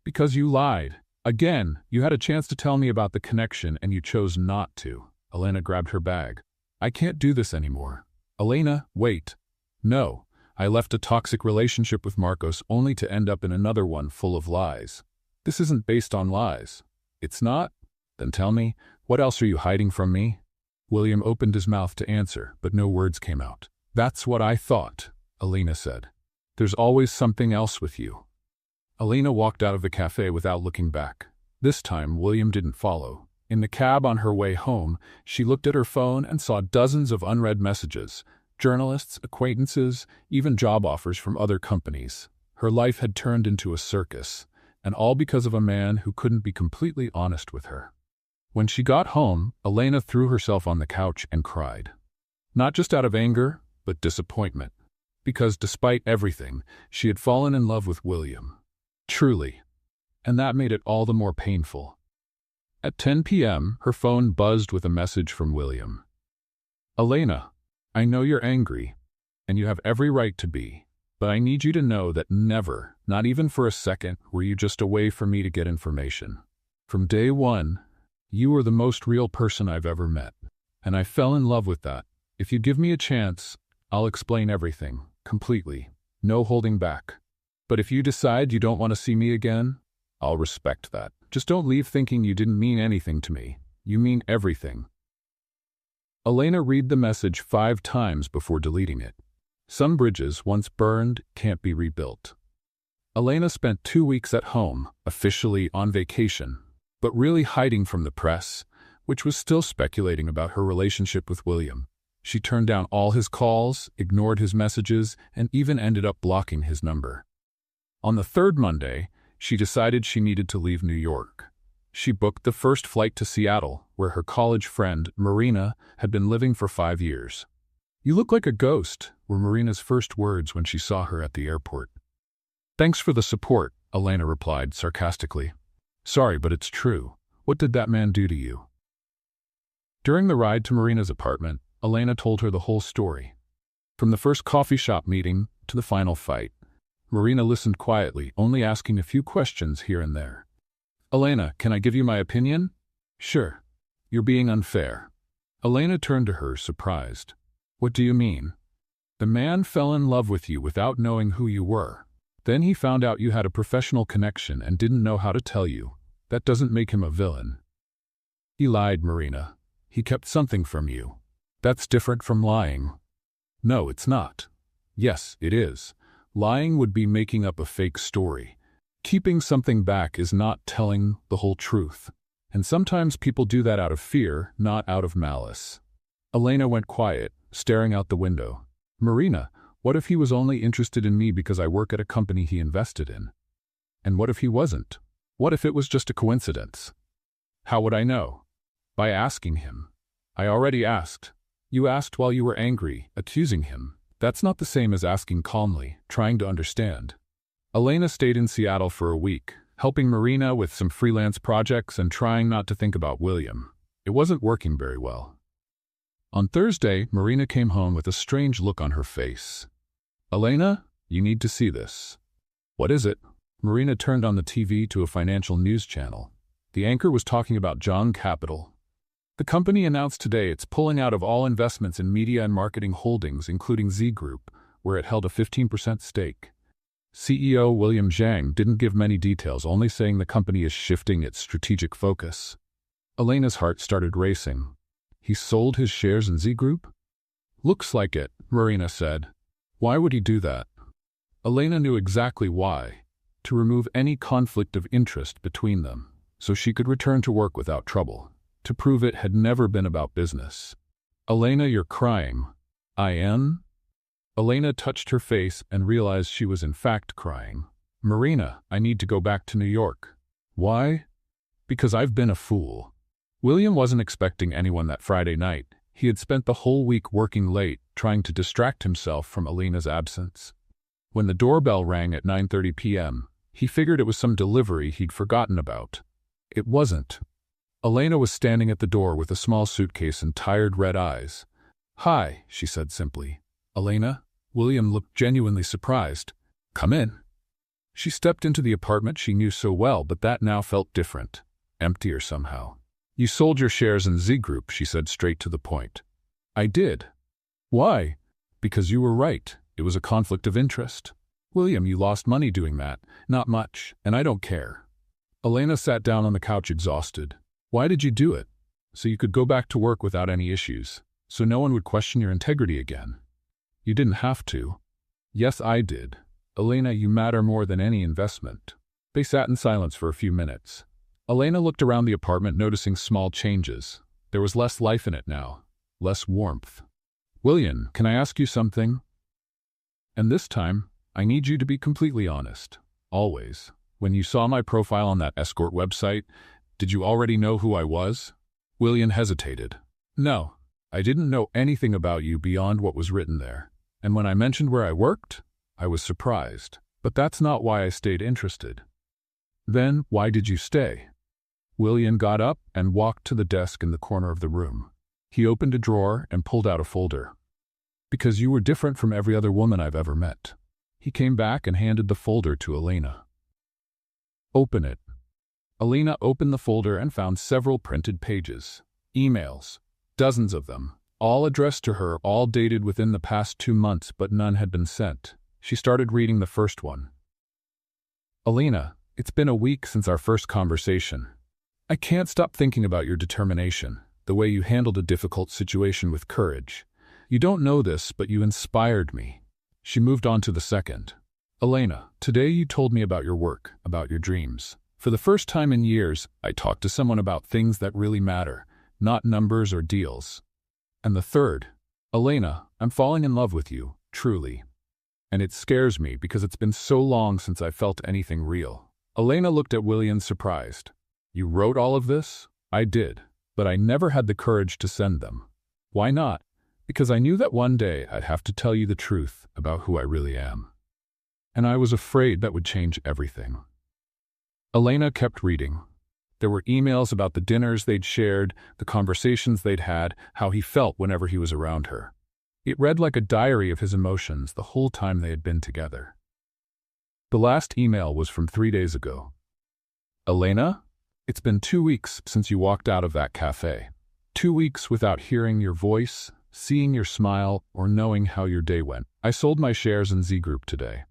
Because you lied. Again, you had a chance to tell me about the connection and you chose not to. Elena grabbed her bag. I can't do this anymore. Elena, wait. No, I left a toxic relationship with Marcos only to end up in another one full of lies. This isn't based on lies. It's not? Then tell me, what else are you hiding from me? William opened his mouth to answer, but no words came out. That's what I thought, Elena said. There's always something else with you. Elena walked out of the cafe without looking back. This time, William didn't follow. In the cab on her way home, she looked at her phone and saw dozens of unread messages. Journalists, acquaintances, even job offers from other companies. Her life had turned into a circus, and all because of a man who couldn't be completely honest with her. When she got home, Elena threw herself on the couch and cried. Not just out of anger, but disappointment. Because despite everything, she had fallen in love with William. Truly. And that made it all the more painful. At 10 p.m., her phone buzzed with a message from William. Elena, I know you're angry, and you have every right to be, but I need you to know that never, not even for a second, were you just a way for me to get information. From day one, you were the most real person I've ever met, and I fell in love with that. If you give me a chance, I'll explain everything, completely, no holding back. But if you decide you don't want to see me again, I'll respect that. Just don't leave thinking you didn't mean anything to me. You mean everything. Elena read the message 5 times before deleting it. Some bridges, once burned, can't be rebuilt. Elena spent 2 weeks at home, officially on vacation, but really hiding from the press, which was still speculating about her relationship with William. She turned down all his calls, ignored his messages, and even ended up blocking his number. On the 3rd Monday, she decided she needed to leave New York. She booked the first flight to Seattle, where her college friend, Marina, had been living for 5 years. You look like a ghost, were Marina's first words when she saw her at the airport. Thanks for the support, Elena replied sarcastically. Sorry, but it's true. What did that man do to you? During the ride to Marina's apartment, Elena told her the whole story. From the first coffee shop meeting to the final fight. Marina listened quietly, only asking a few questions here and there. Elena, can I give you my opinion? Sure. You're being unfair. Elena turned to her, surprised. What do you mean? The man fell in love with you without knowing who you were. Then he found out you had a professional connection and didn't know how to tell you. That doesn't make him a villain. He lied, Marina. He kept something from you. That's different from lying. No, it's not. Yes, it is. Lying would be making up a fake story. Keeping something back is not telling the whole truth. And sometimes people do that out of fear, not out of malice. Elena went quiet, staring out the window. Marina, what if he was only interested in me because I work at a company he invested in? And what if he wasn't? What if it was just a coincidence? How would I know? By asking him. I already asked. You asked while you were angry, accusing him. That's not the same as asking calmly, trying to understand. Elena stayed in Seattle for a week, helping Marina with some freelance projects and trying not to think about William. It wasn't working very well. On Thursday, Marina came home with a strange look on her face. Elena, you need to see this. What is it? Marina turned on the TV to a financial news channel. The anchor was talking about John Capital. The company announced today it's pulling out of all investments in media and marketing holdings, including Z Group, where it held a 15% stake. CEO William Zhang didn't give many details, only saying the company is shifting its strategic focus. Elena's heart started racing. He sold his shares in Z Group? Looks like it, Marina said. Why would he do that? Elena knew exactly why. To remove any conflict of interest between them, so she could return to work without trouble. To prove it had never been about business. Elena, you're crying. I am? Elena touched her face and realized she was in fact crying. Marina, I need to go back to New York. Why? Because I've been a fool. William wasn't expecting anyone that Friday night. He had spent the whole week working late, trying to distract himself from Elena's absence. When the doorbell rang at 9:30 p.m., he figured it was some delivery he'd forgotten about. It wasn't. Elena was standing at the door with a small suitcase and tired red eyes. Hi, she said simply. Elena? William looked genuinely surprised. Come in. She stepped into the apartment she knew so well, but that now felt different. Emptier somehow. You sold your shares in Z Group, she said straight to the point. I did. Why? Because you were right. It was a conflict of interest. William, you lost money doing that. Not much, and I don't care. Elena sat down on the couch exhausted. Why did you do it? So you could go back to work without any issues, so no one would question your integrity again. You didn't have to. Yes, I did. Elena, you matter more than any investment. They sat in silence for a few minutes. Elena looked around the apartment, noticing small changes. There was less life in it now, less warmth. William, can I ask you something? And this time, I need you to be completely honest. Always. When you saw my profile on that escort website, did you already know who I was? William hesitated. No, I didn't know anything about you beyond what was written there. And when I mentioned where I worked, I was surprised. But that's not why I stayed interested. Then, why did you stay? William got up and walked to the desk in the corner of the room. He opened a drawer and pulled out a folder. Because you were different from every other woman I've ever met. He came back and handed the folder to Elena. Open it. Elena opened the folder and found several printed pages. Emails. Dozens of them. All addressed to her, all dated within the past 2 months, but none had been sent. She started reading the first one. Elena, it's been a week since our first conversation. I can't stop thinking about your determination, the way you handled a difficult situation with courage. You don't know this, but you inspired me. She moved on to the second. Elena, today you told me about your work, about your dreams. For the first time in years, I talked to someone about things that really matter, not numbers or deals. And the third, Elena, I'm falling in love with you, truly. And it scares me because it's been so long since I felt anything real. Elena looked at William surprised. You wrote all of this? I did, but I never had the courage to send them. Why not? Because I knew that one day I'd have to tell you the truth about who I really am. And I was afraid that would change everything. Elena kept reading. There were emails about the dinners they'd shared, the conversations they'd had, how he felt whenever he was around her. It read like a diary of his emotions the whole time they had been together. The last email was from 3 days ago. Elena, it's been 2 weeks since you walked out of that cafe. 2 weeks without hearing your voice, seeing your smile, or knowing how your day went. I sold my shares in Z Group today.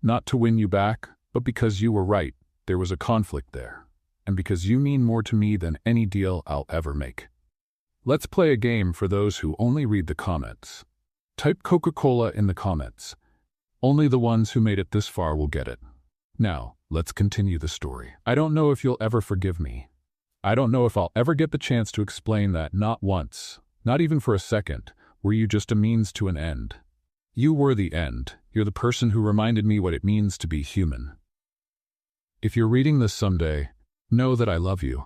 Not to win you back, but because you were right, there was a conflict there. And because you mean more to me than any deal I'll ever make. Let's play a game for those who only read the comments. Type Coca-Cola in the comments. Only the ones who made it this far will get it. Now, let's continue the story. I don't know if you'll ever forgive me. I don't know if I'll ever get the chance to explain that not once, not even for a second, were you just a means to an end. You were the end. You're the person who reminded me what it means to be human. If you're reading this someday, know that I love you.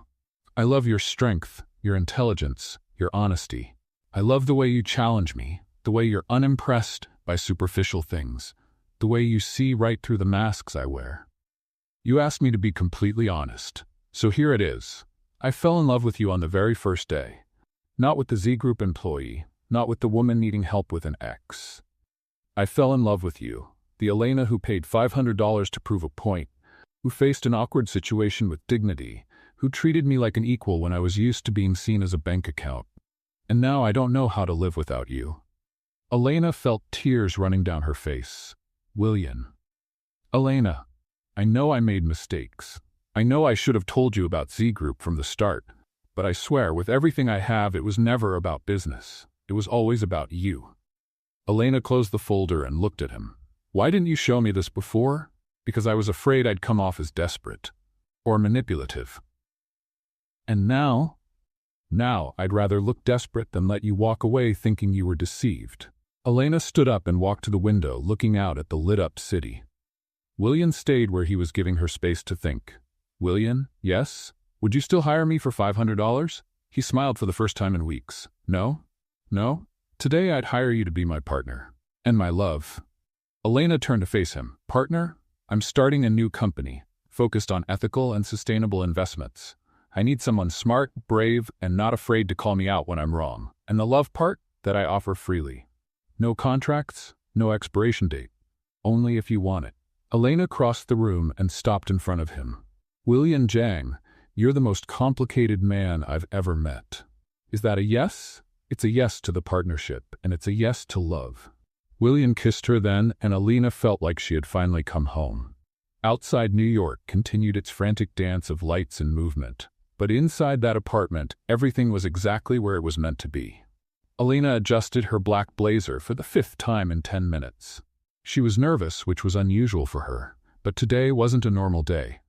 I love your strength, your intelligence, your honesty. I love the way you challenge me, the way you're unimpressed by superficial things, the way you see right through the masks I wear. You asked me to be completely honest, so here it is. I fell in love with you on the very first day. Not with the Z Group employee, not with the woman needing help with an ex. I fell in love with you, the Elena who paid $500 to prove a point, who faced an awkward situation with dignity, who treated me like an equal when I was used to being seen as a bank account. And now I don't know how to live without you. Elena felt tears running down her face. William. Elena, I know I made mistakes. I know I should have told you about Z Group from the start, but I swear with everything I have it was never about business. It was always about you. Elena closed the folder and looked at him. Why didn't you show me this before? Because I was afraid I'd come off as desperate or manipulative. And now I'd rather look desperate than let you walk away thinking you were deceived. Elena stood up and walked to the window, looking out at the lit-up city. William stayed where he was, giving her space to think. William, yes? Would you still hire me for $500? He smiled for the first time in weeks. No? No? Today I'd hire you to be my partner. And my love. Elena turned to face him. Partner? I'm starting a new company, focused on ethical and sustainable investments. I need someone smart, brave, and not afraid to call me out when I'm wrong. And the love part? That I offer freely. No contracts, no expiration date. Only if you want it. Elena crossed the room and stopped in front of him. William Jang, you're the most complicated man I've ever met. Is that a yes? It's a yes to the partnership, and it's a yes to love. William kissed her then, and Elena felt like she had finally come home. Outside New York continued its frantic dance of lights and movement, but inside that apartment, everything was exactly where it was meant to be. Elena adjusted her black blazer for the 5th time in 10 minutes. She was nervous, which was unusual for her, but today wasn't a normal day.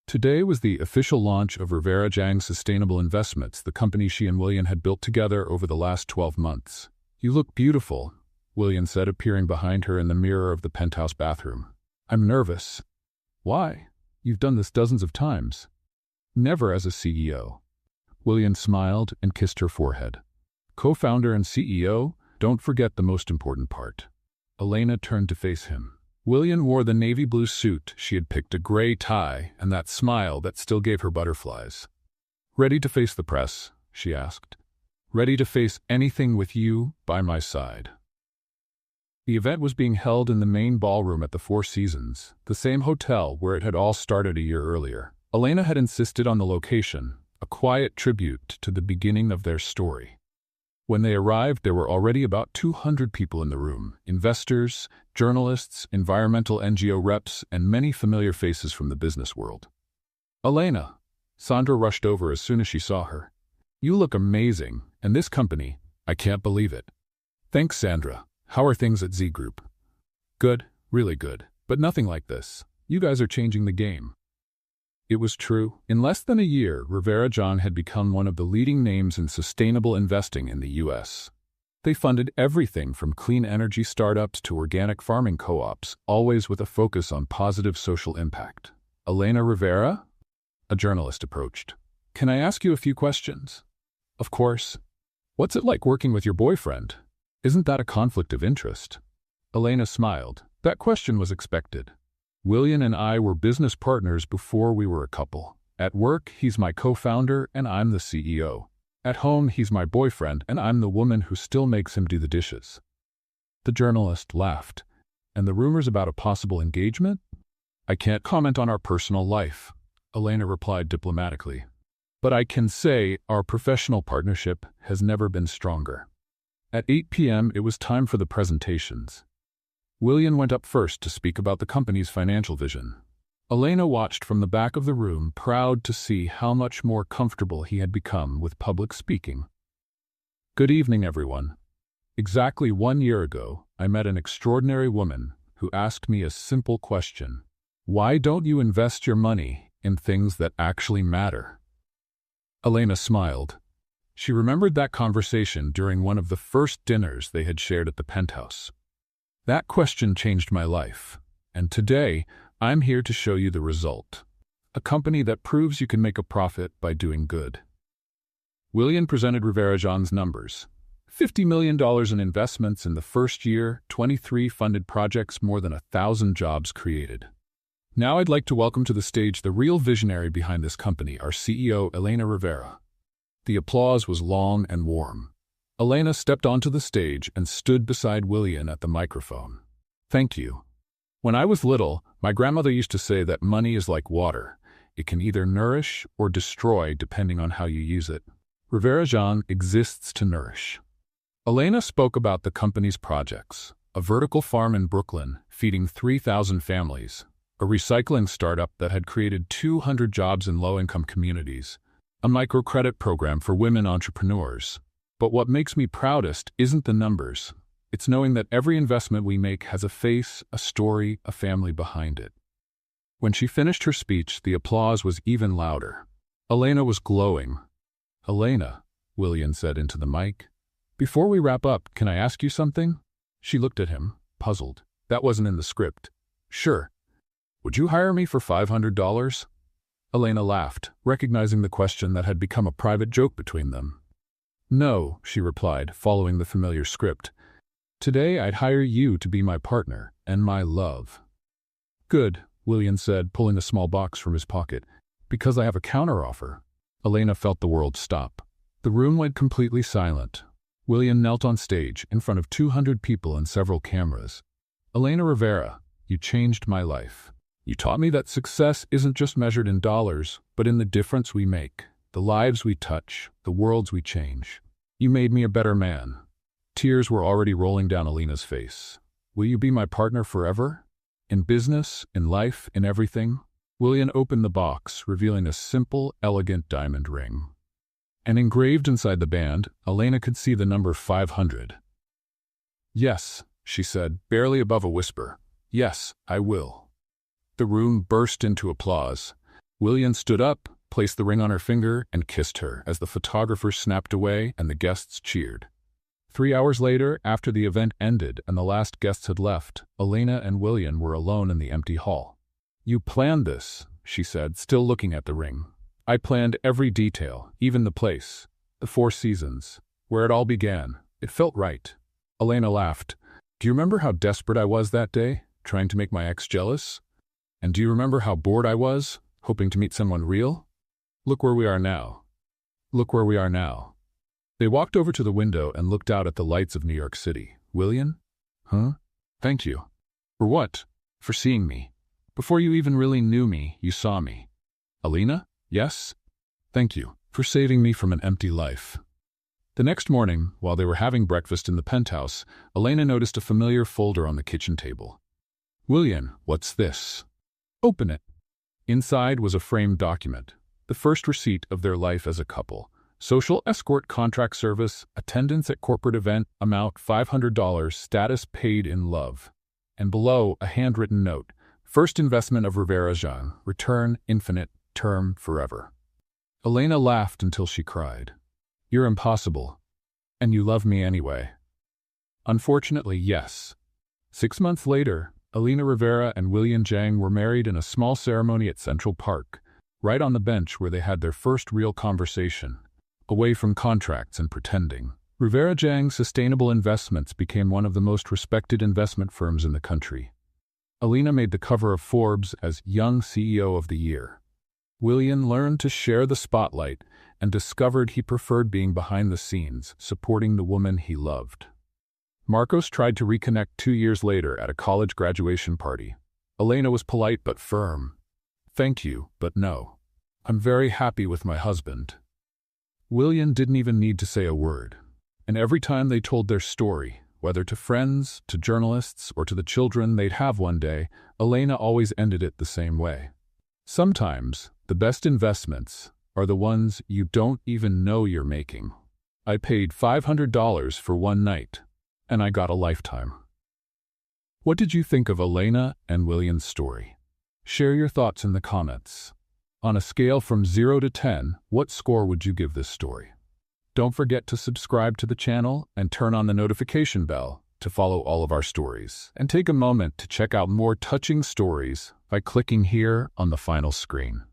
Today was the official launch of Rivera Jang Sustainable Investments, the company she and William had built together over the last 12 months. You look beautiful, William said, appearing behind her in the mirror of the penthouse bathroom. I'm nervous. Why? You've done this dozens of times. Never as a CEO. William smiled and kissed her forehead. Co-founder and CEO, don't forget the most important part. Elena turned to face him. William wore the navy blue suit. She had picked a gray tie and that smile that still gave her butterflies. Ready to face the press? She asked. Ready to face anything with you by my side. The event was being held in the main ballroom at the Four Seasons, the same hotel where it had all started a year earlier. Elena had insisted on the location, a quiet tribute to the beginning of their story. When they arrived, there were already about 200 people in the room, investors, journalists, environmental NGO reps, and many familiar faces from the business world. Elena, Sandra rushed over as soon as she saw her. You look amazing, and this company, I can't believe it. Thanks, Sandra. How are things at Z Group? Good, really good, but nothing like this. You guys are changing the game. It was true. In less than a year, Rivera Jang had become one of the leading names in sustainable investing in the U.S. They funded everything from clean energy startups to organic farming co-ops, always with a focus on positive social impact. Elena Rivera? A journalist approached. Can I ask you a few questions? Of course. What's it like working with your boyfriend? Isn't that a conflict of interest? Elena smiled. That question was expected. William and I were business partners before we were a couple. At work, he's my co-founder and I'm the CEO. At home, he's my boyfriend and I'm the woman who still makes him do the dishes. The journalist laughed. And the rumors about a possible engagement? I can't comment on our personal life, Elena replied diplomatically. But I can say our professional partnership has never been stronger. At 8 p.m., it was time for the presentations. William went up first to speak about the company's financial vision. Elena watched from the back of the room, proud to see how much more comfortable he had become with public speaking. Good evening, everyone. Exactly 1 year ago, I met an extraordinary woman who asked me a simple question. Why don't you invest your money in things that actually matter? Elena smiled. She remembered that conversation during one of the first dinners they had shared at the penthouse. That question changed my life, and today I'm here to show you the result. A company that proves you can make a profit by doing good. William presented Rivera-Jean's numbers. $50 million in investments in the first year, 23 funded projects, more than 1,000 jobs created. Now I'd like to welcome to the stage the real visionary behind this company, our CEO, Elena Rivera. The applause was long and warm. Elena stepped onto the stage and stood beside William at the microphone. Thank you. When I was little, my grandmother used to say that money is like water. It can either nourish or destroy depending on how you use it. Rivera-Jean exists to nourish. Elena spoke about the company's projects: a vertical farm in Brooklyn feeding 3,000 families, a recycling startup that had created 200 jobs in low-income communities, a microcredit program for women entrepreneurs. But what makes me proudest isn't the numbers. It's knowing that every investment we make has a face, a story, a family behind it. When she finished her speech, the applause was even louder. Elena was glowing. Elena, William said into the mic, before we wrap up, can I ask you something? She looked at him, puzzled. That wasn't in the script. Sure. Would you hire me for $500? Elena laughed, recognizing the question that had become a private joke between them. No, she replied, following the familiar script. Today I'd hire you to be my partner and my love. Good, William said, pulling a small box from his pocket. Because I have a counteroffer. Elena felt the world stop. The room went completely silent. William knelt on stage in front of 200 people and several cameras. Elena Rivera, you changed my life. You taught me that success isn't just measured in dollars, but in the difference we make, the lives we touch, the worlds we change. You made me a better man. Tears were already rolling down Elena's face. Will you be my partner forever? In business, in life, in everything? William opened the box, revealing a simple, elegant diamond ring. And engraved inside the band, Elena could see the number 500. Yes, she said, barely above a whisper. Yes, I will. The room burst into applause. William stood up, placed the ring on her finger, and kissed her as the photographer snapped away and the guests cheered. 3 hours later, after the event ended and the last guests had left, Elena and William were alone in the empty hall. You planned this, she said, still looking at the ring. I planned every detail, even the place, the 4 seasons, where it all began. It felt right. Elena laughed. Do you remember how desperate I was that day, trying to make my ex jealous? And do you remember how bored I was, hoping to meet someone real? Look where we are now. Look where we are now. They walked over to the window and looked out at the lights of New York City. William? Huh? Thank you. For what? For seeing me. Before you even really knew me, you saw me. Elena? Yes? Thank you for saving me from an empty life. The next morning, while they were having breakfast in the penthouse, Elena noticed a familiar folder on the kitchen table. William, what's this? Open it. Inside was a framed document, the first receipt of their life as a couple. Social escort contract service, attendance at corporate event, amount $500, status paid in love. And below, a handwritten note. First investment of Rivera-Jean, return infinite, term forever. Elena laughed until she cried. You're impossible. And you love me anyway. Unfortunately, yes. 6 months later, Elena Rivera and William Jang were married in a small ceremony at Central Park, right on the bench where they had their first real conversation, away from contracts and pretending. Rivera-Jang Sustainable Investments became one of the most respected investment firms in the country. Elena made the cover of Forbes as Young CEO of the Year. William learned to share the spotlight and discovered he preferred being behind the scenes, supporting the woman he loved. Marcos tried to reconnect 2 years later at a college graduation party. Elena was polite but firm. Thank you, but no. I'm very happy with my husband. William didn't even need to say a word. And every time they told their story, whether to friends, to journalists, or to the children they'd have one day, Elena always ended it the same way. Sometimes, the best investments are the ones you don't even know you're making. I paid $500 for one night. and I got a lifetime. What did you think of Elena and William's story? Share your thoughts in the comments. On a scale from 0 to 10, what score would you give this story? Don't forget to subscribe to the channel and turn on the notification bell to follow all of our stories. And take a moment to check out more touching stories by clicking here on the final screen.